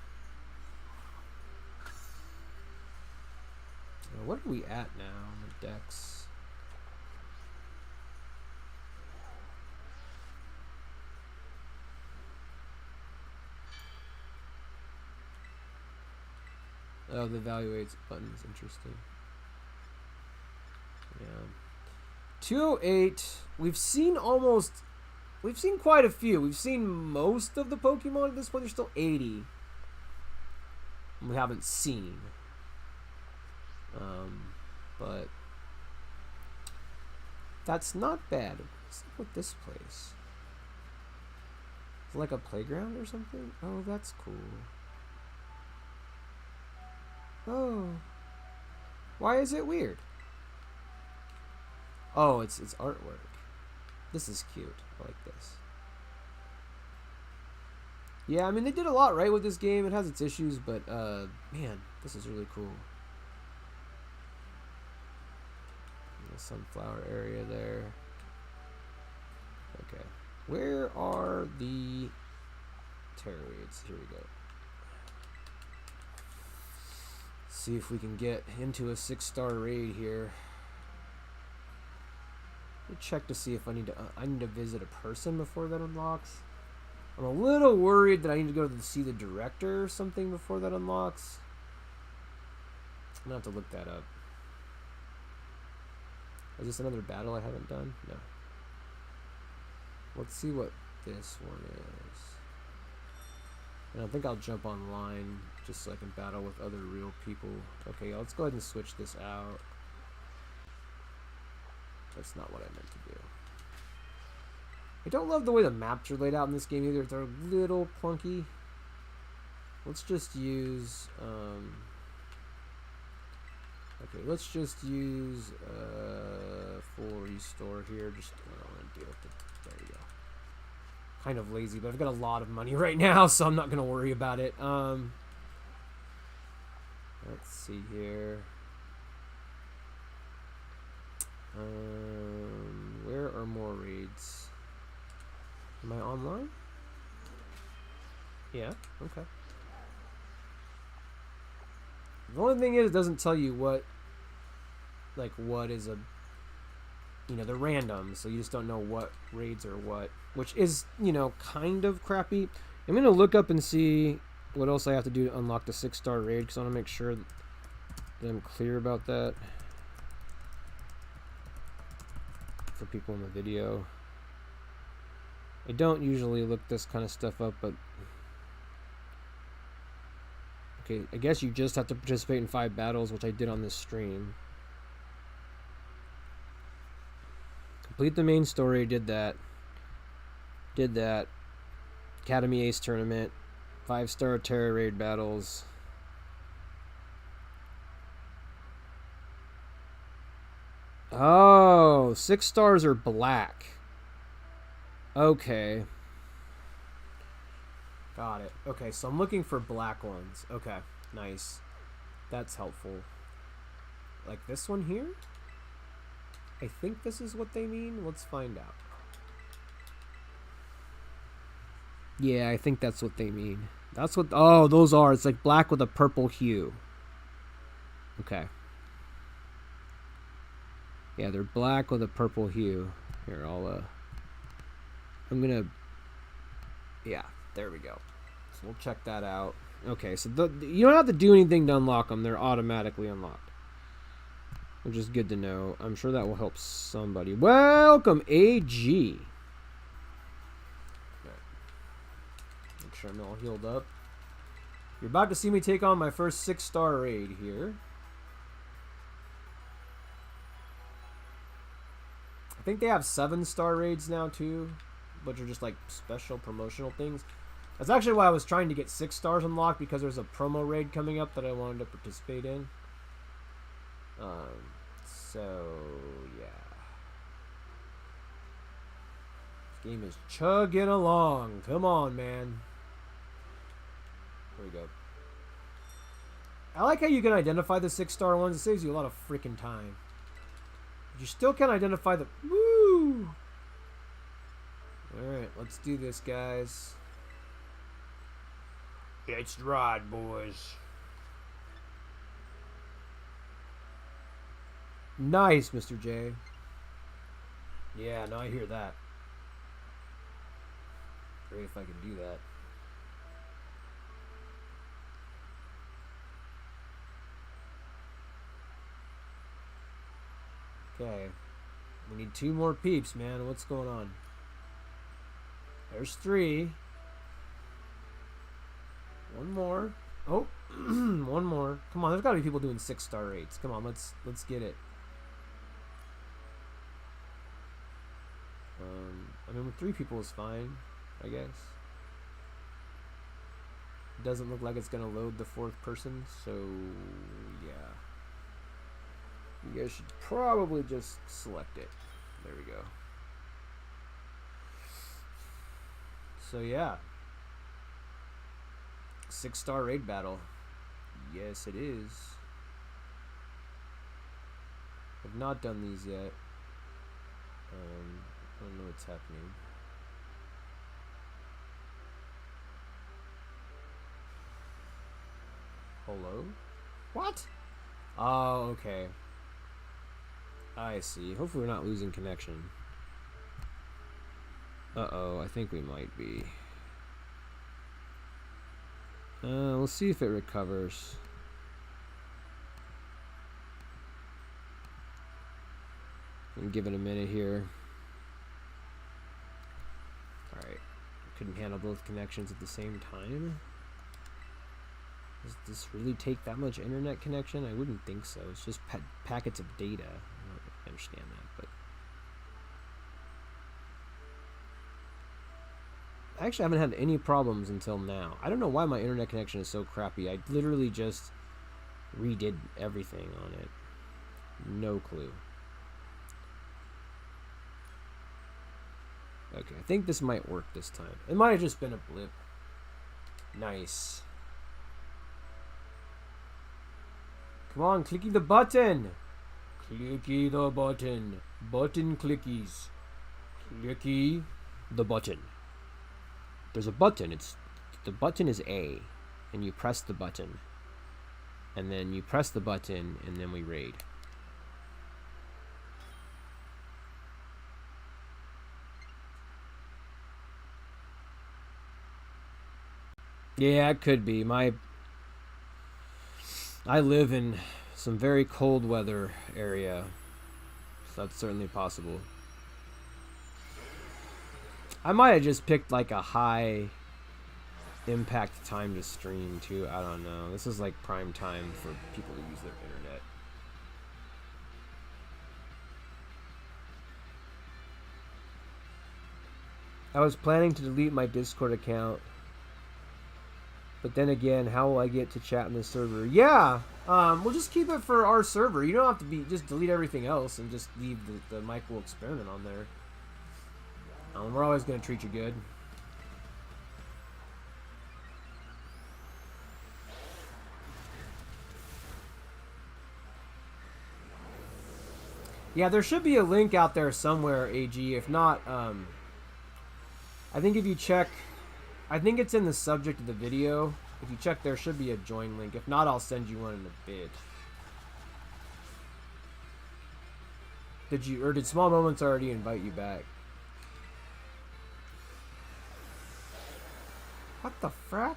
What are we at now on the decks? Oh, the evaluates button is interesting. Yeah. 208. We've seen quite a few. We've seen most of the Pokemon at this point. There's still 80. We haven't seen. But that's not bad. What's up with this place? Is it like a playground or something? Oh, that's cool. Oh. Why is it weird? Oh, it's artwork. This is cute. I like this. Yeah, I mean, they did a lot right with this game. It has its issues, but, man, this is really cool. The sunflower area there. Okay. Where are the Tera raids? Here we go. See if we can get into a 6-star raid here. Let me check to see if I need to visit a person before that unlocks. I'm a little worried that I need to go to see the director or something before that unlocks. I'm gonna have to look that up. Is this another battle I haven't done? No. Let's see what this one is. And I think I'll jump online just so I can battle with other real people. Okay, let's go ahead and switch this out. That's not what I meant to do. I don't love the way the maps are laid out in this game either. They're a little clunky. Let's just use... okay, let's just use full restore here. Just I don't want to deal with it. There we go. Kind of lazy, but I've got a lot of money right now, so I'm not going to worry about it. Let's see here. Where are more raids? Am I online? Yeah, okay. The only thing is, it doesn't tell you what is a, the random, so you just don't know what raids are what, which is, kind of crappy. I'm going to look up and see what else I have to do to unlock the 6-star raid, because I want to make sure that I'm clear about that for people in the video. I don't usually look this kind of stuff up, but okay, I guess you just have to participate in 5 battles, which I did on this stream. Complete the main story, did that. Academy Ace tournament, 5-star Tera raid battles. Oh, 6 stars are black. Okay. Got it. Okay, so I'm looking for black ones. Okay, nice. That's helpful. Like this one here? I think this is what they mean. Let's find out. Yeah, I think that's what they mean. That's what... Oh, those are. It's like black with a purple hue. Okay. Yeah, they're black with a purple hue. Here, I'm gonna... Yeah, there we go. So we'll check that out. Okay, so you don't have to do anything to unlock them. They're automatically unlocked. Which is good to know. I'm sure that will help somebody. Welcome, AG. Make sure I'm all healed up. You're about to see me take on my first 6-star raid here. I think they have 7-star raids now too, which are just like special promotional things. That's actually why I was trying to get 6 stars unlocked, because there's a promo raid coming up that I wanted to participate in. So yeah, this game is chugging along. Come on, man. Here we go. I like how you can identify the 6-star ones. It saves you a lot of freaking time. But you still can't identify the... Woo! Alright, let's do this, guys. It's right, boys. Nice, Mr. J. Yeah, no, I hear that. Great if I could do that. Okay. We need 2 more peeps, man. What's going on? There's 3. 1 more. Oh, 1 more. Come on, there's got to be people doing 6-star rates. Come on, let's get it. I mean, 3 people is fine, I guess. It doesn't look like it's gonna load the 4th person, so yeah. You guys should probably just select it. There we go. So yeah. 6-star raid battle. Yes, it is. I've not done these yet. I don't know what's happening. Hello? What? Oh, okay. I see. Hopefully we're not losing connection. Uh-oh, I think we might be. We'll see if it recovers. I'll give it a minute here. Alright. Couldn't handle both connections at the same time. Does this really take that much internet connection? I wouldn't think so. It's just packets of data. I don't understand that, but... I actually haven't had any problems until now. I don't know why my internet connection is so crappy. I literally just redid everything on it. No clue. Okay, I think this might work this time. It might have just been a blip. Nice. Come on, clicky the button. Clicky the button. Button clickies. Clicky the button. There's a button. The button is A, and you press the button, and then you press the button, and then we raid. Yeah, it could be. I live in some very cold weather area, so that's certainly possible. I might have just picked like a high impact time to stream too. I don't know. This is like prime time for people to use their internet. I was planning to delete my Discord account, but then again, how will I get to chat in the server? Yeah, we'll just keep it for our server. You don't have to just delete everything else and just leave the Mike Will Experiment on there. We're always going to treat you good. Yeah, there should be a link out there somewhere, AG. If not, I think if you check, I think it's in the subject of the video. If you check, there should be a join link. If not, I'll send you one in a bit. Did Small Moments already invite you back? What the frack?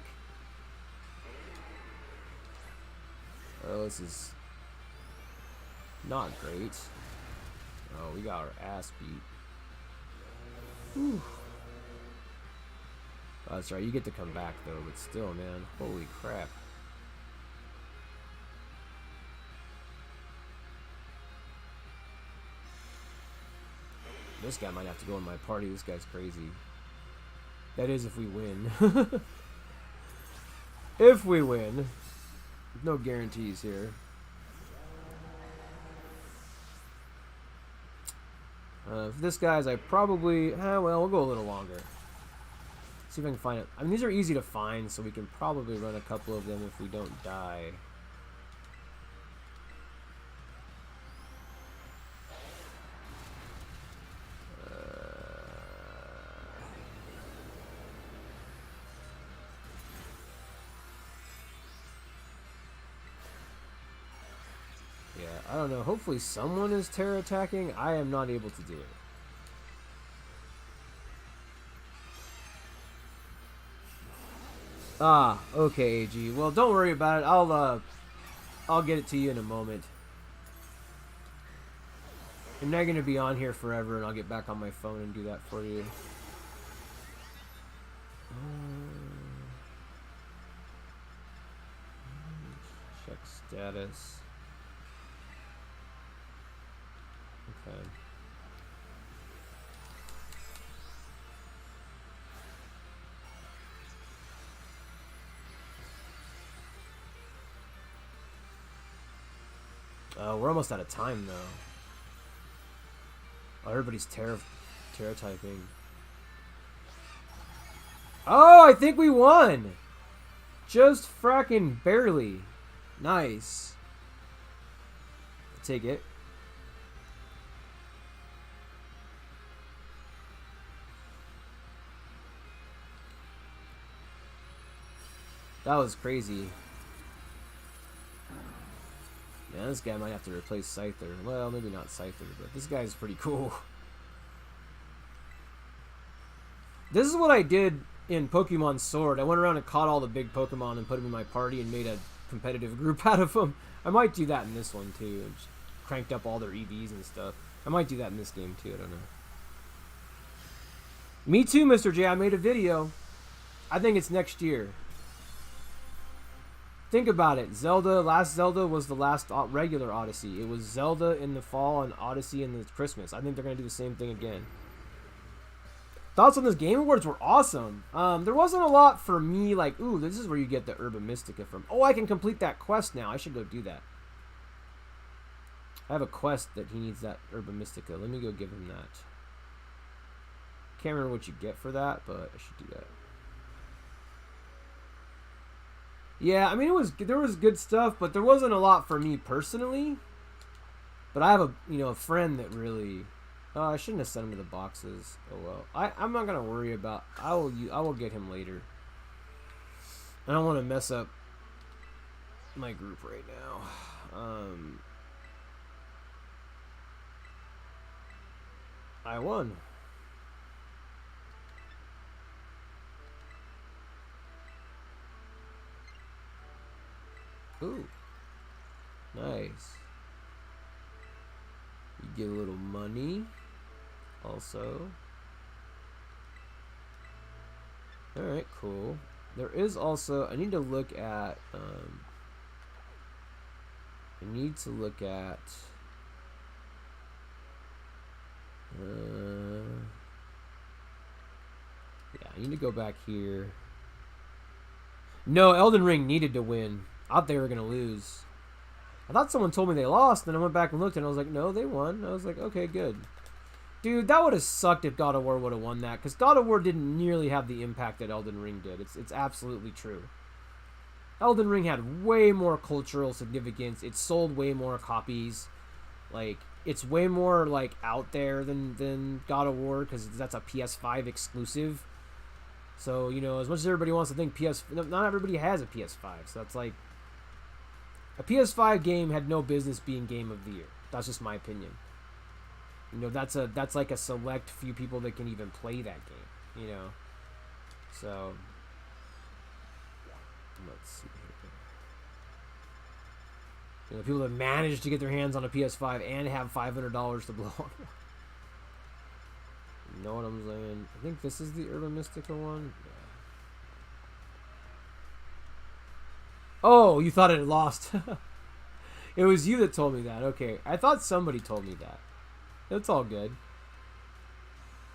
Oh, this is not great. Oh, we got our ass beat. Whew. Oh, that's right, you get to come back though, but still, man. Holy crap. This guy might have to go in my party. This guy's crazy. That is if we win. If we win. No guarantees here. For this guy's, I probably... well, we'll go a little longer. See if I can find it. I mean, these are easy to find, so we can probably run a couple of them if we don't die. I don't know. Hopefully someone is Tera attacking. I am not able to do it. Ah, okay, AG. Well, don't worry about it. I'll get it to you in a moment. I'm not gonna be on here forever, and I'll get back on my phone and do that for you. Check status. Okay. We're almost out of time, though. Oh, everybody's Tera typing. Oh, I think we won! Just fracking barely. Nice. I'll take it. That was crazy. Yeah, this guy might have to replace Scyther. Well, maybe not Scyther, but this guy's pretty cool. This is what I did in Pokemon Sword. I went around and caught all the big Pokemon and put them in my party and made a competitive group out of them. I might do that in this one, too. And just cranked up all their EVs and stuff. I might do that in this game, too. I don't know. Me too, Mr. J. I made a video. I think it's next year. Think about it. Last Zelda was the last regular Odyssey. It was Zelda in the fall and Odyssey in the Christmas. I think they're going to do the same thing again. Thoughts on this Game Awards were awesome. There wasn't a lot for me, like, ooh, this is where you get the Herba Mystica from. Oh, I can complete that quest now. I should go do that. I have a quest that he needs that Herba Mystica. Let me go give him that. Can't remember what you get for that, but I should do that. Yeah, I mean, there was good stuff, but there wasn't a lot for me personally. But I have a friend that really. Oh, I shouldn't have sent him to the boxes. Oh well, I'm not gonna worry about. I will get him later. I don't want to mess up my group right now. I won. Ooh, nice. You get a little money also. Alright, cool. There is also, I need to look at, yeah, I need to go back here. No, Elden Ring needed to win. I thought they were going to lose. I thought someone told me they lost, and then I went back and looked, and I was like, no, they won. I was like, okay, good. Dude, that would have sucked if God of War would have won that, because God of War didn't nearly have the impact that Elden Ring did. It's absolutely true. Elden Ring had way more cultural significance. It sold way more copies. Like, it's way more, like, out there than God of War, because that's a PS5 exclusive. So, you know, as much as everybody wants to think not everybody has a PS5, so that's like, a PS5 game had no business being Game of the Year. That's just my opinion. You know, that's like a select few people that can even play that game, you know. So, let's see here. You know, people that managed to get their hands on a PS5 and have $500 to blow on. You know what I'm saying? I think this is the Urban Mystica one. Yeah. Oh, you thought it had lost. It was you that told me that. Okay, I thought somebody told me that. It's all good.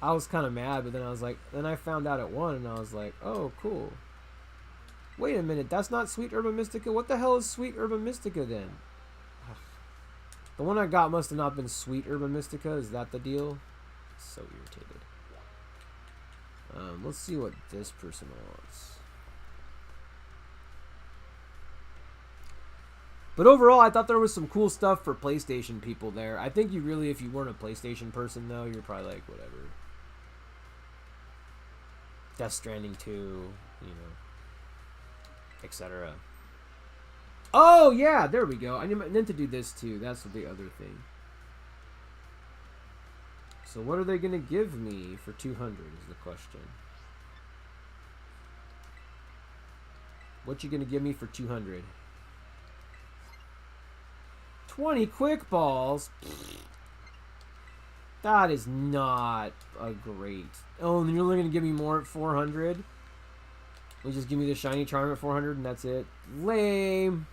I was kind of mad, but then I was like, then I found out it won, and I was like, oh, cool. Wait a minute, that's not Sweet Urban Mystica? What the hell is Sweet Urban Mystica then? The one I got must have not been Sweet Urban Mystica. Is that the deal? So irritated. Let's see what this person wants. But overall, I thought there was some cool stuff for PlayStation people there. I think you really, if you weren't a PlayStation person, though, you're probably like, whatever. Death Stranding 2, you know, etc. Oh, yeah, there we go. I meant to do this, too. That's the other thing. So what are they going to give me for 200 is the question. What you going to give me for 200? 20 quick balls? That is not a great... Oh, and you're only going to give me more at 400? You just give me the shiny charm at 400 and that's it? Lame.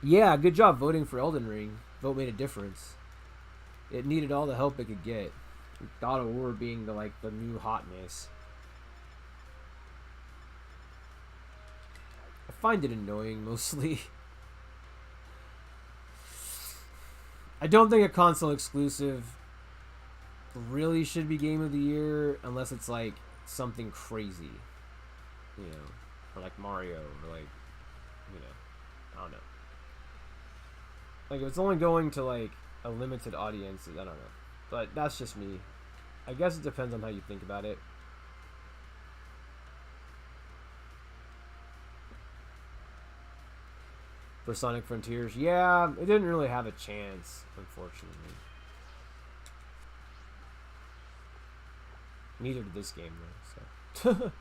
Yeah, good job voting for Elden Ring. Vote made a difference. It needed all the help it could get. God of War being the new hotness. I find it annoying mostly. I don't think a console exclusive really should be Game of the Year unless it's like something crazy, you know, or like Mario, or like, you know, I don't know. Like if it's only going to like a limited audience, I don't know. But that's just me. I guess it depends on how you think about it. For Sonic Frontiers, yeah, it didn't really have a chance, unfortunately. Neither did this game, though, so.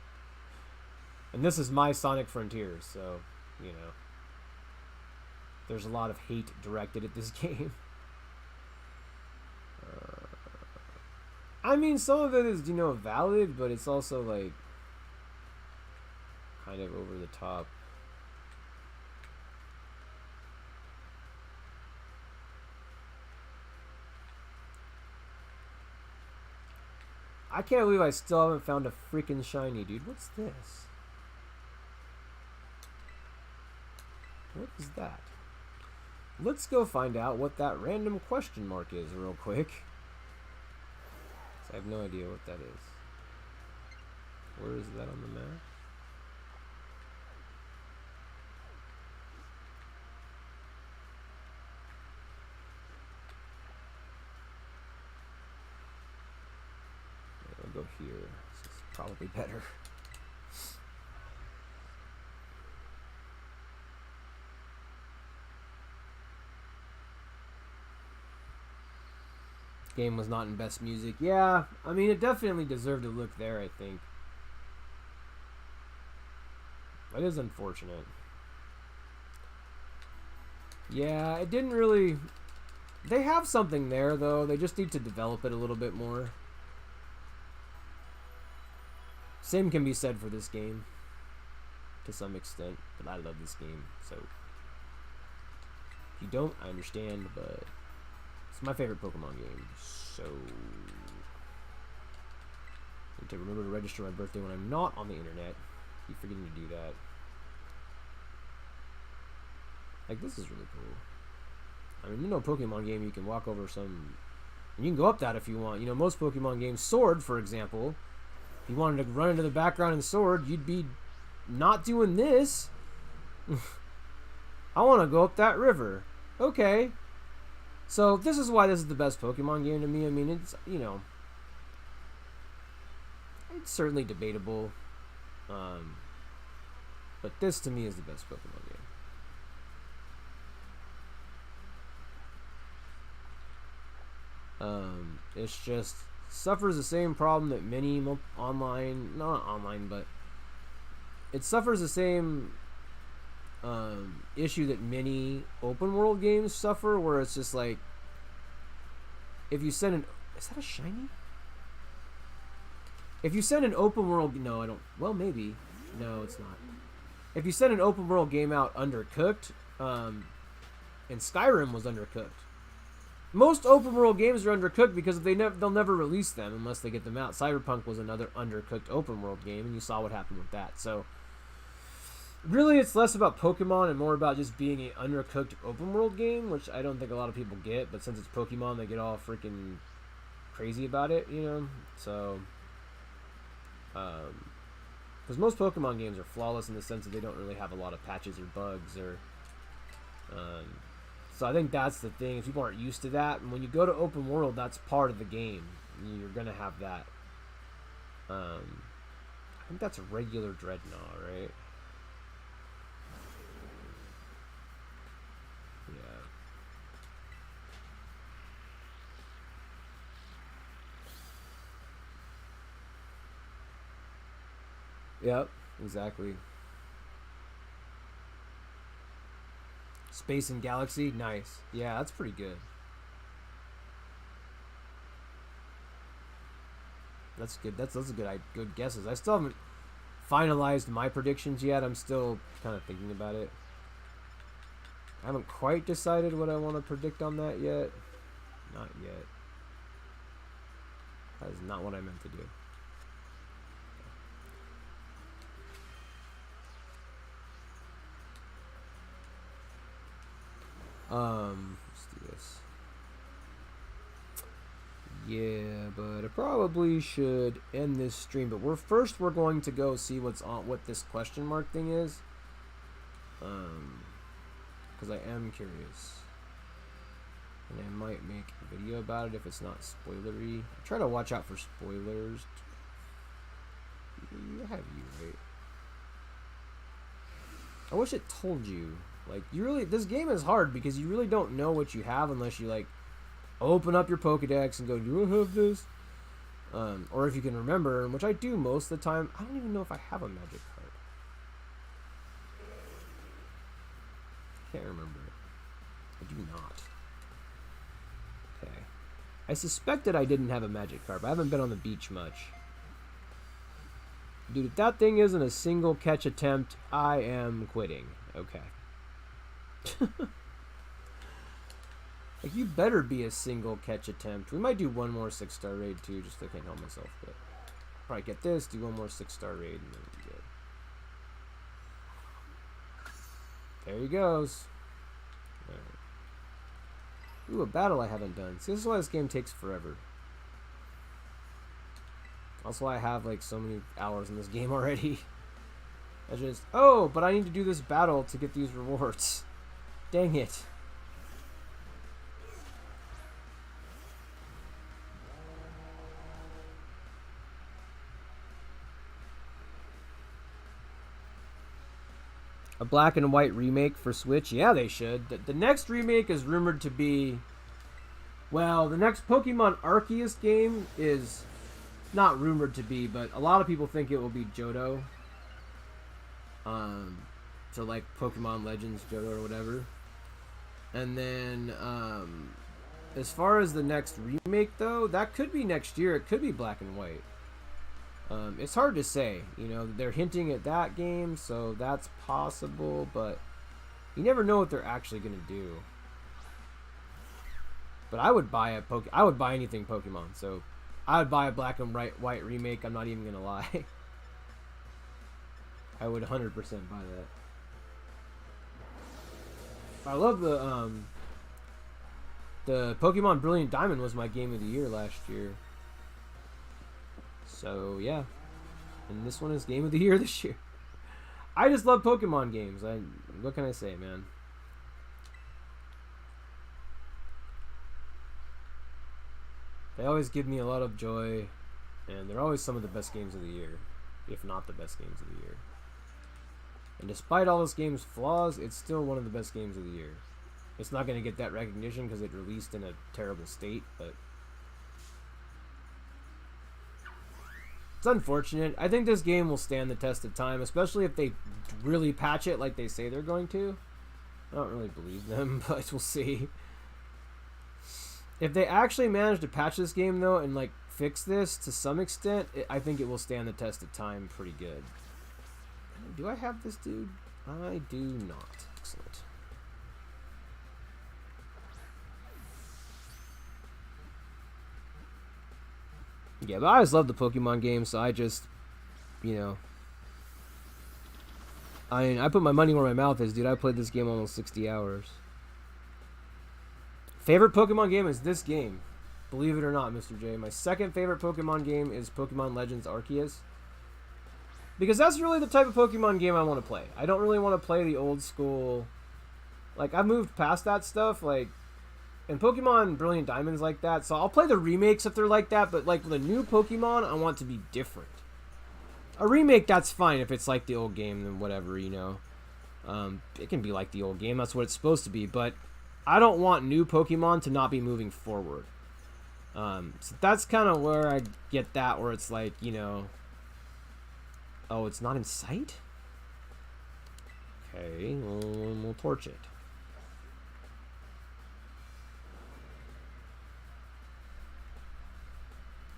And this is my Sonic Frontiers, so, you know. There's a lot of hate directed at this game. I mean, some of it is, you know, valid, but it's also, like, kind of over the top. I can't believe I still haven't found a freaking shiny, dude. What's this? What is that? Let's go find out what that random question mark is real quick. I have no idea what that is. Where is that on the map? I'll go here. This is probably better. Game was not in best music. Yeah, I mean, it definitely deserved a look there, I think. It is unfortunate. Yeah, it didn't really... They have something there, though. They just need to develop it a little bit more. Same can be said for this game. To some extent. But I love this game, so... If you don't, I understand, but... It's my favorite Pokemon game, so... I need to remember to register my birthday when I'm not on the internet. Keep forgetting to do that. Like, this is really cool. I mean, you know, Pokemon game, you can walk over some... And you can go up that if you want. You know, most Pokemon games, Sword, for example, if you wanted to run into the background in Sword, you'd be not doing this. I want to go up that river. Okay. So this is why this is the best Pokemon game to me. I mean, it's, you know, it's certainly debatable. But this to me is the best Pokemon game. It's just suffers the same problem that many online, not online, but it suffers the same issue that many open world games suffer, where it's just like, if you send an, is that a shiny? If you send an open world, no, I don't, well, maybe, no, it's not. If you send an open world game out undercooked, and Skyrim was undercooked. Most open world games are undercooked because they'll never release them unless they get them out. Cyberpunk was another undercooked open world game, and you saw what happened with that. So really, it's less about Pokemon and more about just being an undercooked open world game, which I don't think a lot of people get. But since it's Pokemon, they get all freaking crazy about it, you know. So, because most Pokemon games are flawless in the sense that they don't really have a lot of patches or bugs or. So I think that's the thing. If people aren't used to that, and when you go to open world, that's part of the game. You're gonna have that. I think that's a regular Dreadnought, right? Yeah. Yep. Exactly. Space and Galaxy, nice. Yeah, that's pretty good. That's good. Those are good guesses. I still haven't finalized my predictions yet. I'm still kind of thinking about it. I haven't quite decided what I want to predict on that yet. Not yet. That is not what I meant to do. Let's do this. Yeah, but I probably should end this stream. But we're going to go see what's on, what this question mark thing is. Because I am curious, and I might make a video about it if it's not spoilery. I try to watch out for spoilers. I have you right. I wish it told you. Like, you really, this game is hard because you really don't know what you have unless you, like, open up your Pokedex and go, do I have this? Or if you can remember, which I do most of the time. I don't even know if I have a magic card. Can't remember. I do not. Okay. I suspected I didn't have a magic card, but I haven't been on the beach much. Dude, if that thing isn't a single catch attempt, I am quitting. Okay. Like, you better be a single catch attempt. We might do one more 6-star raid too, just so I can't help myself. But probably get this, do one more 6-star raid, and then we'll be good. There he goes. Right. Ooh, a battle I haven't done. See, this is why this game takes forever. Also, I have like so many hours in this game already. I just, oh, but I need to do this battle to get these rewards. Dang it. A black and white remake for Switch? Yeah, they should. The next remake is rumored to be... Well, the next Pokemon Arceus game is not rumored to be, but a lot of people think it will be Johto. So like Pokemon Legends Johto or whatever. And then, as far as the next remake, though, that could be next year. It could be black and white. It's hard to say. You know, they're hinting at that game, so that's possible, but you never know what they're actually going to do. But I would buy I would buy anything Pokemon, so I would buy a black and white remake. I'm not even going to lie. I would 100% buy that. I love the Pokemon Brilliant Diamond was my game of the year last year. So yeah, and this one is game of the year this year. I just love Pokemon games. What can I say, man? They always give me a lot of joy, and they're always some of the best games of the year, if not the best games of the year. And despite all this game's flaws, it's still one of the best games of the year. It's not going to get that recognition because it released in a terrible state, but it's unfortunate. I think this game will stand the test of time, especially if they really patch it like they say they're going to. I don't really believe them, but we'll see. If they actually manage to patch this game, though, and like fix this to some extent, I think it will stand the test of time pretty good. Do I have this dude? I do not. Excellent. Yeah, but I always loved the Pokemon games, so I just, you know, I put my money where my mouth is, dude. I played this game almost 60 hours. Favorite Pokemon game is this game. Believe it or not, Mr. J. My second favorite Pokemon game is Pokemon Legends Arceus. Because that's really the type of Pokemon game I want to play. I don't really want to play the old school. Like, I've moved past that stuff. Like, and Pokemon Brilliant Diamond's like that. So I'll play the remakes if they're like that. But, like, the new Pokemon, I want to be different. A remake, that's fine if it's like the old game, then whatever, you know. It can be like the old game. That's what it's supposed to be. But I don't want new Pokemon to not be moving forward. So that's kind of where I get that, where it's like, you know... Oh, it's not in sight? Okay, we'll torch it.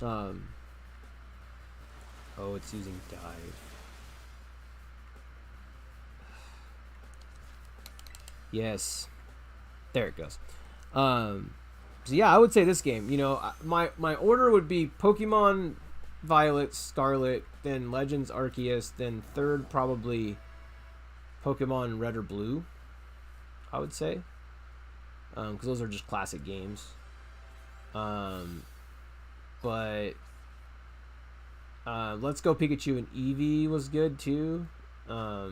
Oh, it's using dive. Yes. There it goes. So yeah, I would say this game, you know, my order would be Pokemon Violet, Scarlet, then Legends Arceus, then third probably Pokemon Red or Blue, I would say, because those are just classic games. But Let's Go Pikachu and Eevee was good too. I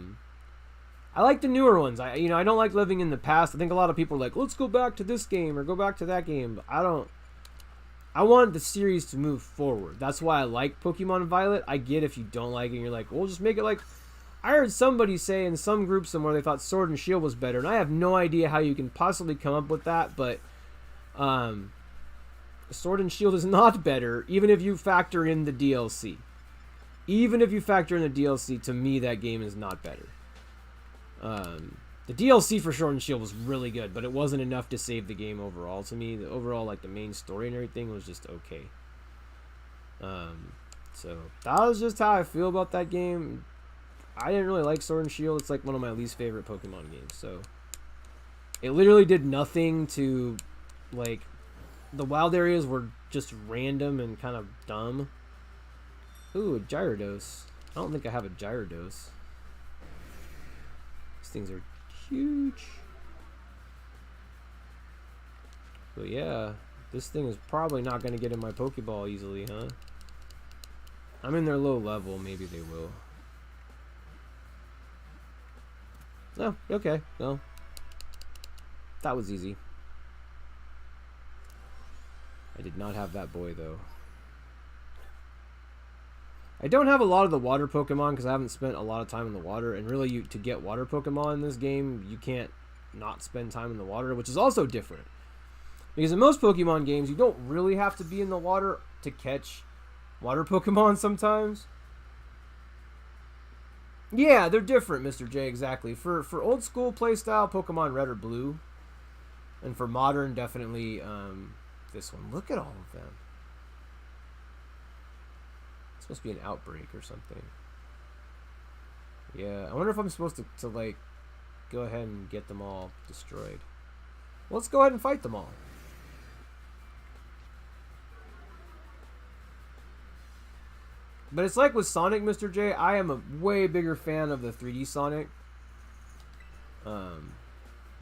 like the newer ones. I don't like living in the past. I think a lot of people are like, let's go back to this game or go back to that game. But I don't. I want the series to move forward. That's why I like Pokemon Violet. I get if you don't like it and you're like, well, just make it like... I heard somebody say in some group somewhere they thought Sword and Shield was better. And I have no idea how you can possibly come up with that. But Sword and Shield is not better, even if you factor in the DLC. Even if you factor in the DLC, to me, that game is not better. The DLC for Sword and Shield was really good, but it wasn't enough to save the game overall. To me, the overall, like, the main story and everything was just okay. So that was just how I feel about that game. I didn't really like Sword and Shield. It's like one of my least favorite Pokemon games. So it literally did nothing to, like, the wild areas were just random and kind of dumb. Ooh, a Gyarados. I don't think I have a Gyarados. These things are huge. But yeah, this thing is probably not going to get in my Pokeball easily, huh? I'm in their low level. Maybe they will. No, okay. No. That was easy. I did not have that boy, though. I don't have a lot of the water Pokemon because I haven't spent a lot of time in the water. And really, to get water Pokemon in this game, you can't not spend time in the water, which is also different. Because in most Pokemon games, you don't really have to be in the water to catch water Pokemon sometimes. Yeah, they're different, Mr. J, exactly. For old school playstyle, Pokemon Red or Blue. And for modern, definitely this one. Look at all of them. It's supposed to be an outbreak or something. Yeah, I wonder if I'm supposed to like, go ahead and get them all destroyed. Well, let's go ahead and fight them all. But it's like with Sonic, Mr. J, I am a way bigger fan of the 3D Sonic.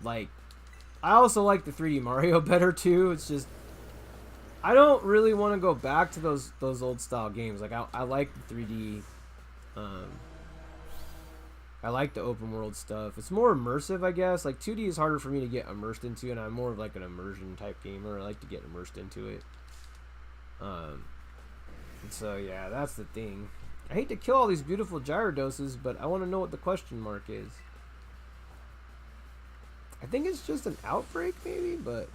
Like, I also like the 3D Mario better too. It's just, I don't really want to go back to those old style games. Like, I like the 3D. I like the open world stuff. It's more immersive, I guess. Like, 2D is harder for me to get immersed into, and I'm more of like an immersion type gamer. I like to get immersed into it. So yeah, that's the thing. I hate to kill all these beautiful Gyrodoses, but I want to know what the question mark is. I think it's just an outbreak, maybe, but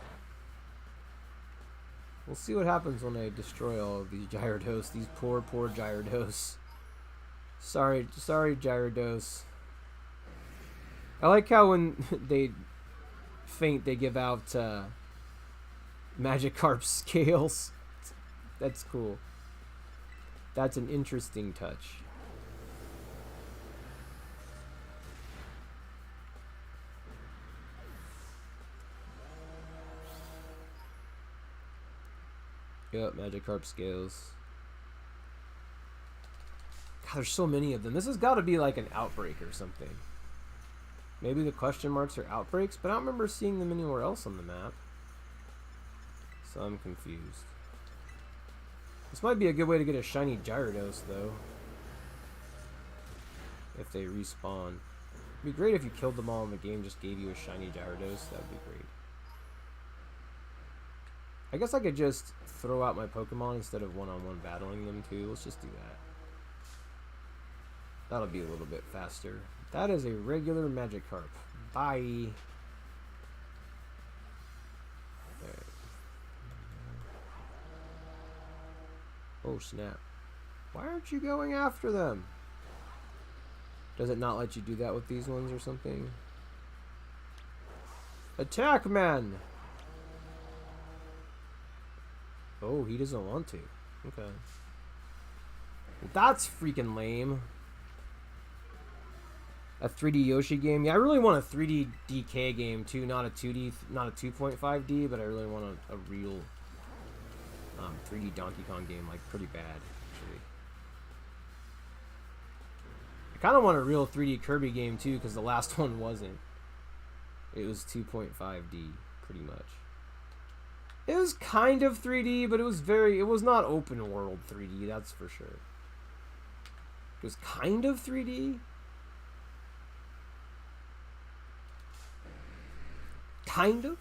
we'll see what happens when I destroy all of these Gyarados. These poor Gyarados. Sorry, Gyarados. I like how when they faint, they give out Magikarp scales. That's cool. That's an interesting touch. Yep, Magikarp scales. God, there's so many of them. This has got to be like an outbreak or something. Maybe the question marks are outbreaks, but I don't remember seeing them anywhere else on the map. So I'm confused. This might be a good way to get a shiny Gyarados, though. If they respawn. It'd be great if you killed them all and the game just gave you a shiny Gyarados. That would be great. I guess I could just throw out my Pokemon instead of one-on-one battling them, too. Let's just do that. That'll be a little bit faster. That is a regular Magikarp. Bye. Right. Oh, snap. Why aren't you going after them? Does it not let you do that with these ones or something? Attack, man! Oh, he doesn't want to. Okay. That's freaking lame. A 3D Yoshi game. Yeah, I really want a 3D DK game too, not a 2D, not a 2.5D, but I really want a real 3D Donkey Kong game, like pretty bad, actually. I kind of want a real 3D Kirby game too, because the last one wasn't. It was 2.5D, pretty much. It was kind of 3D, but it was not open world 3D, that's for sure. It was kind of 3D. Kind of.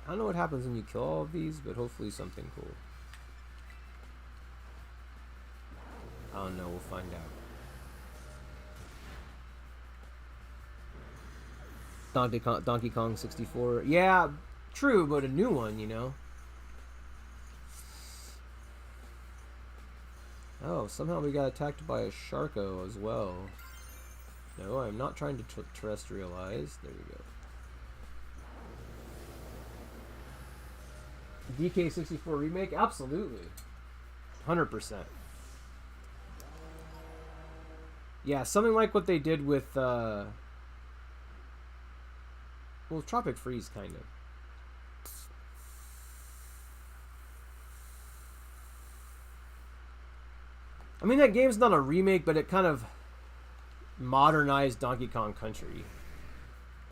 I don't know what happens when you kill all of these, but hopefully something cool. I don't know, we'll find out. Donkey Kong 64. Yeah, true, but a new one, you know. Oh, somehow we got attacked by a Sharko as well. No, I'm not trying to terrestrialize. There we go. DK64 remake? Absolutely. 100%. Yeah, something like what they did with, well, Tropic Freeze, kind of. I mean, that game's not a remake, but it kind of modernized Donkey Kong Country.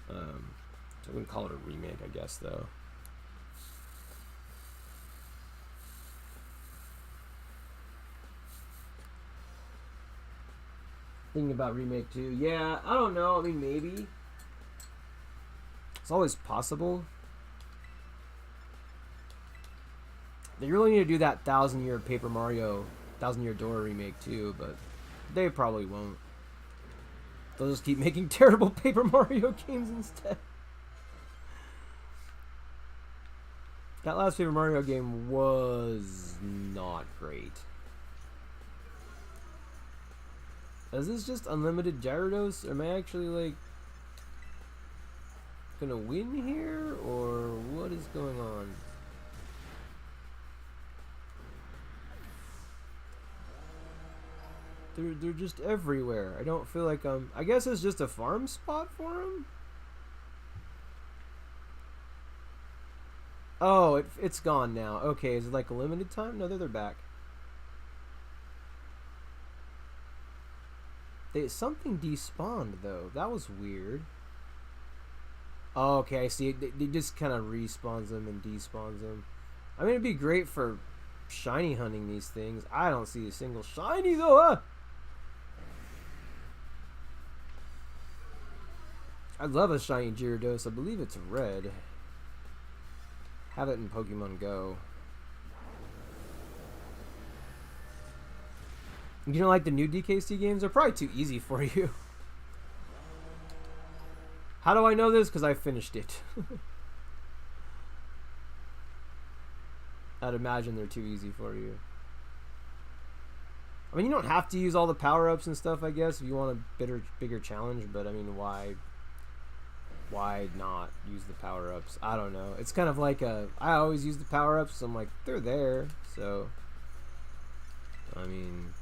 So I wouldn't call it a remake, I guess, though. Thinking about remake too. Yeah, I don't know. I mean, maybe. It's always possible. They really need to do that 1,000-year Paper Mario, 1,000-year Door remake too, but they probably won't. They'll just keep making terrible Paper Mario games instead. That last Paper Mario game was not great. Is this just unlimited Gyarados? Am I actually, like, gonna win here? Or what is going on? They're just everywhere. I don't feel like I guess it's just a farm spot for them? Oh, it's gone now. Okay, is it like a limited time? No, they're back. Something despawned, though. That was weird. Oh, okay, I see. They just kind of respawns them and despawns them. I mean, it'd be great for shiny hunting these things. I don't see a single shiny, though, huh? I'd love a shiny Gyarados. I believe it's red. have it in Pokemon Go. You don't like the new DKC games? They're probably too easy for you. How do I know this? Because I finished it. I'd imagine they're too easy for you. I mean, you don't have to use all the power-ups and stuff, I guess, if you want a bigger challenge, but I mean, why not use the power-ups? I don't know. It's kind of like I always use the power-ups, so I'm like, they're there, so I mean,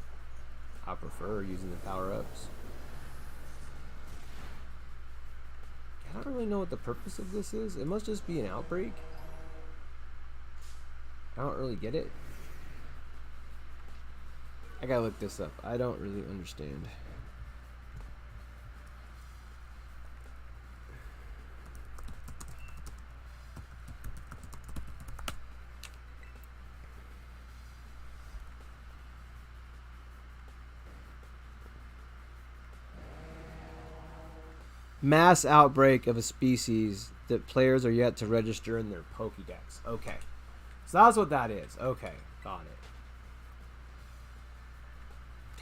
I prefer using the power-ups. I don't really know what the purpose of this is. It must just be an outbreak. I don't really get it. I gotta look this up. I don't really understand. Mass outbreak of a species that players are yet to register in their Pokédex. Okay. So that's what that is. Okay. Got it.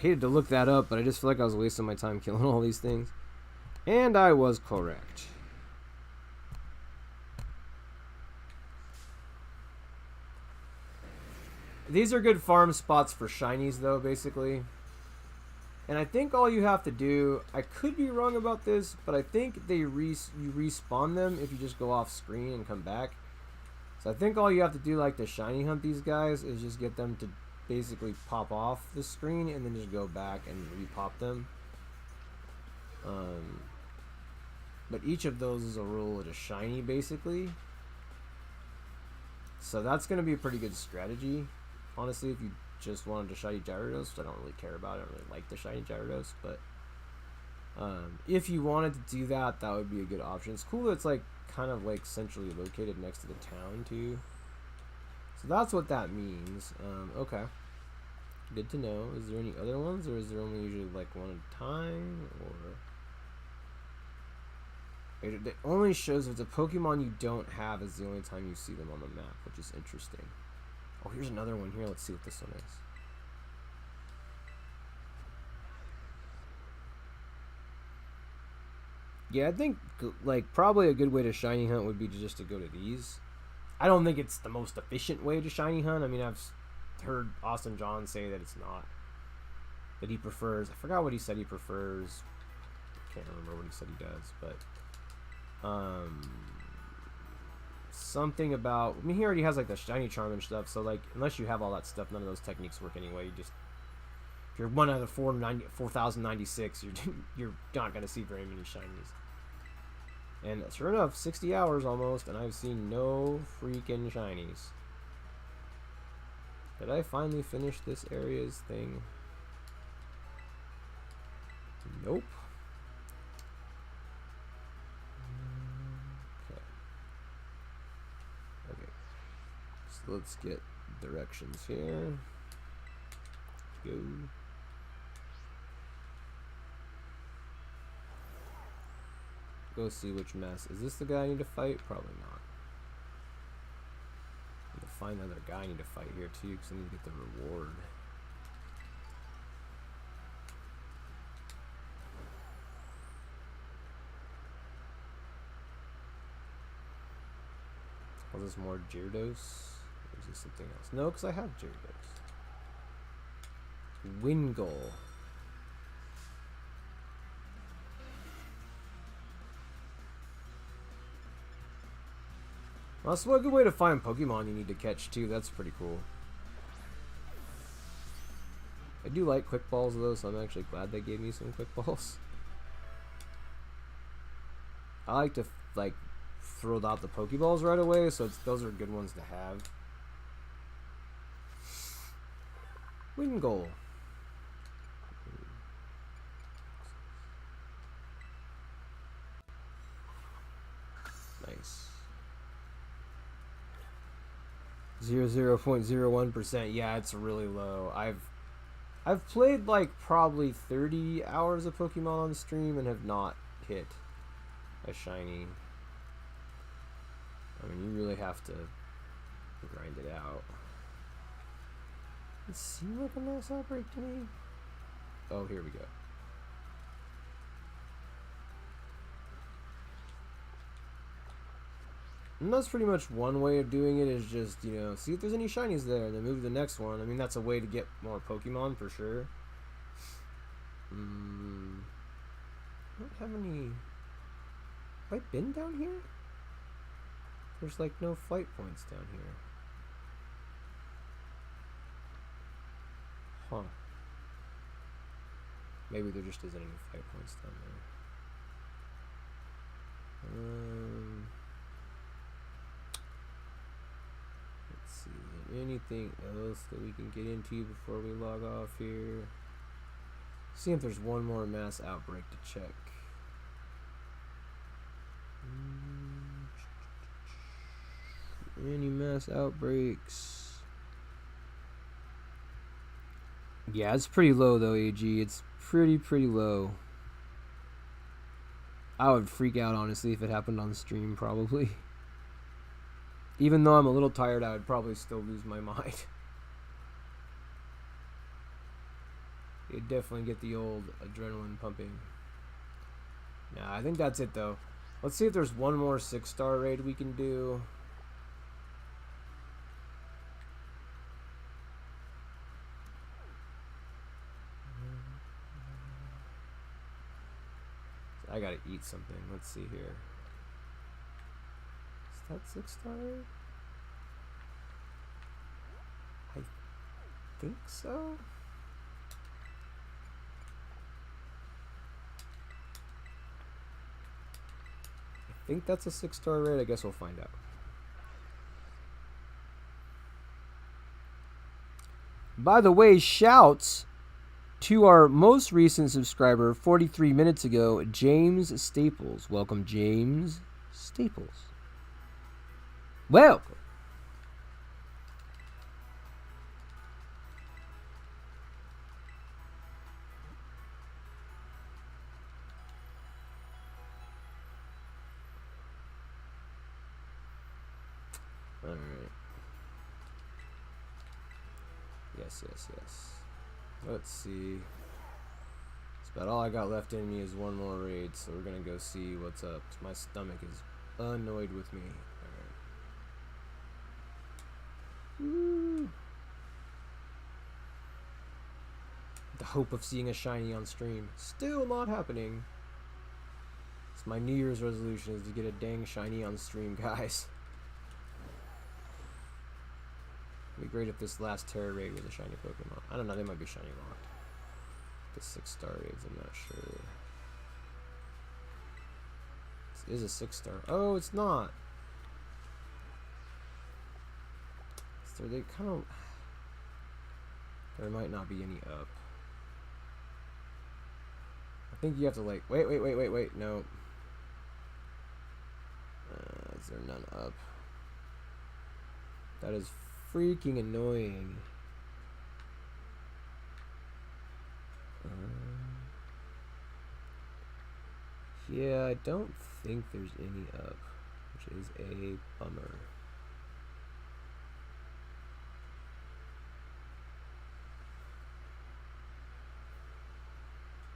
Hated to look that up, but I just feel like I was wasting my time killing all these things. And I was correct. These are good farm spots for shinies, though, basically. And I think all you have to do, I could be wrong about this, but I think you respawn them if you just go off screen and come back. So I think all you have to do, like to shiny hunt these guys, is just get them to basically pop off the screen and then just go back and repop them. But each of those is a rule at a shiny, basically. So that's going to be a pretty good strategy, honestly, if you just wanted to shiny Gyarados. I don't really care about it. I don't really like the shiny Gyarados, but if you wanted to do that, that would be a good option. It's cool that it's like kind of like centrally located next to the town too. So that's what that means. Okay. Good to know. Is there any other ones, or is there only usually like one at a time, or it only shows if it's a Pokemon you don't have is the only time you see them on the map, which is interesting. Oh, here's another one here. Let's see what this one is. Yeah, I think like probably a good way to shiny hunt would be to go to these. I don't think it's the most efficient way to shiny hunt. I mean, I've heard Austin John say that it's not. That he prefers. I forgot what he said he prefers. Can't remember what he said he does, but something about. I mean, he already has like the shiny charm and stuff. So like, unless you have all that stuff, none of those techniques work anyway. You just if you're one out of 4,096, you're not gonna see very many shinies. And sure enough, 60 hours almost, and I've seen no freaking shinies. Did I finally finish this area's thing? Nope. Okay. Okay. So let's get directions here. Go. Go see which mess. Is this the guy I need to fight? Probably not. I need to find another guy I need to fight here too, because I need to get the reward. Was this more Gyarados? Or is this something else? No, because I have Gyarados. Wingull. Well, that's a good way to find Pokemon you need to catch too. That's pretty cool. I do like quick balls though, so I'm actually glad they gave me some quick balls. I like to like throw out the Pokeballs right away, so those are good ones to have. Wingull. Nice. 0.01%. Yeah, it's really low. I've played like probably 30 hours of Pokemon on stream and have not hit a shiny. I mean, you really have to Grind it out. It seemed like a mass outbreak to me. Oh, here we go. And that's pretty much one way of doing it, is just, you know, see if there's any shinies there, and then move to the next one. I mean, that's a way to get more Pokemon for sure. I don't have any... Have I been down here? There's like no flight points down here. Huh. Maybe there just isn't any flight points down there. Let's see, is there anything else that we can get into before we log off here? See if there's one more mass outbreak to check. Any mass outbreaks? Yeah, it's pretty low though, AG. It's pretty low. I would freak out, honestly, if it happened on stream, probably. Even though I'm a little tired, I would probably still lose my mind. You'd definitely get the old adrenaline pumping. Nah, I think that's it though. Let's see if there's one more 6-star raid we can do. I gotta eat something. Let's see here. Is that 6-star raid? I think so. I think that's a 6-star raid. I guess we'll find out. By the way, shouts to our most recent subscriber 43 minutes ago, James Staples. Welcome, James Staples. Welcome. All right. Yes. Let's see. That's about all I got left in me is one more raid, so we're gonna go see what's up. My stomach is annoyed with me. Alright. The hope of seeing a shiny on stream. Still not happening. It's my New Year's resolution, is to get a dang shiny on stream, guys. It'd be great if this last Tera raid was a shiny Pokemon. I don't know, they might be shiny locked. The 6-star raids, I'm not sure. This is a 6-star. Oh, it's not. So they kind of... There might not be any up. I think you have to like... Wait. No. Is there none up? That is freaking annoying. Yeah, I don't think there's any up, which is a bummer.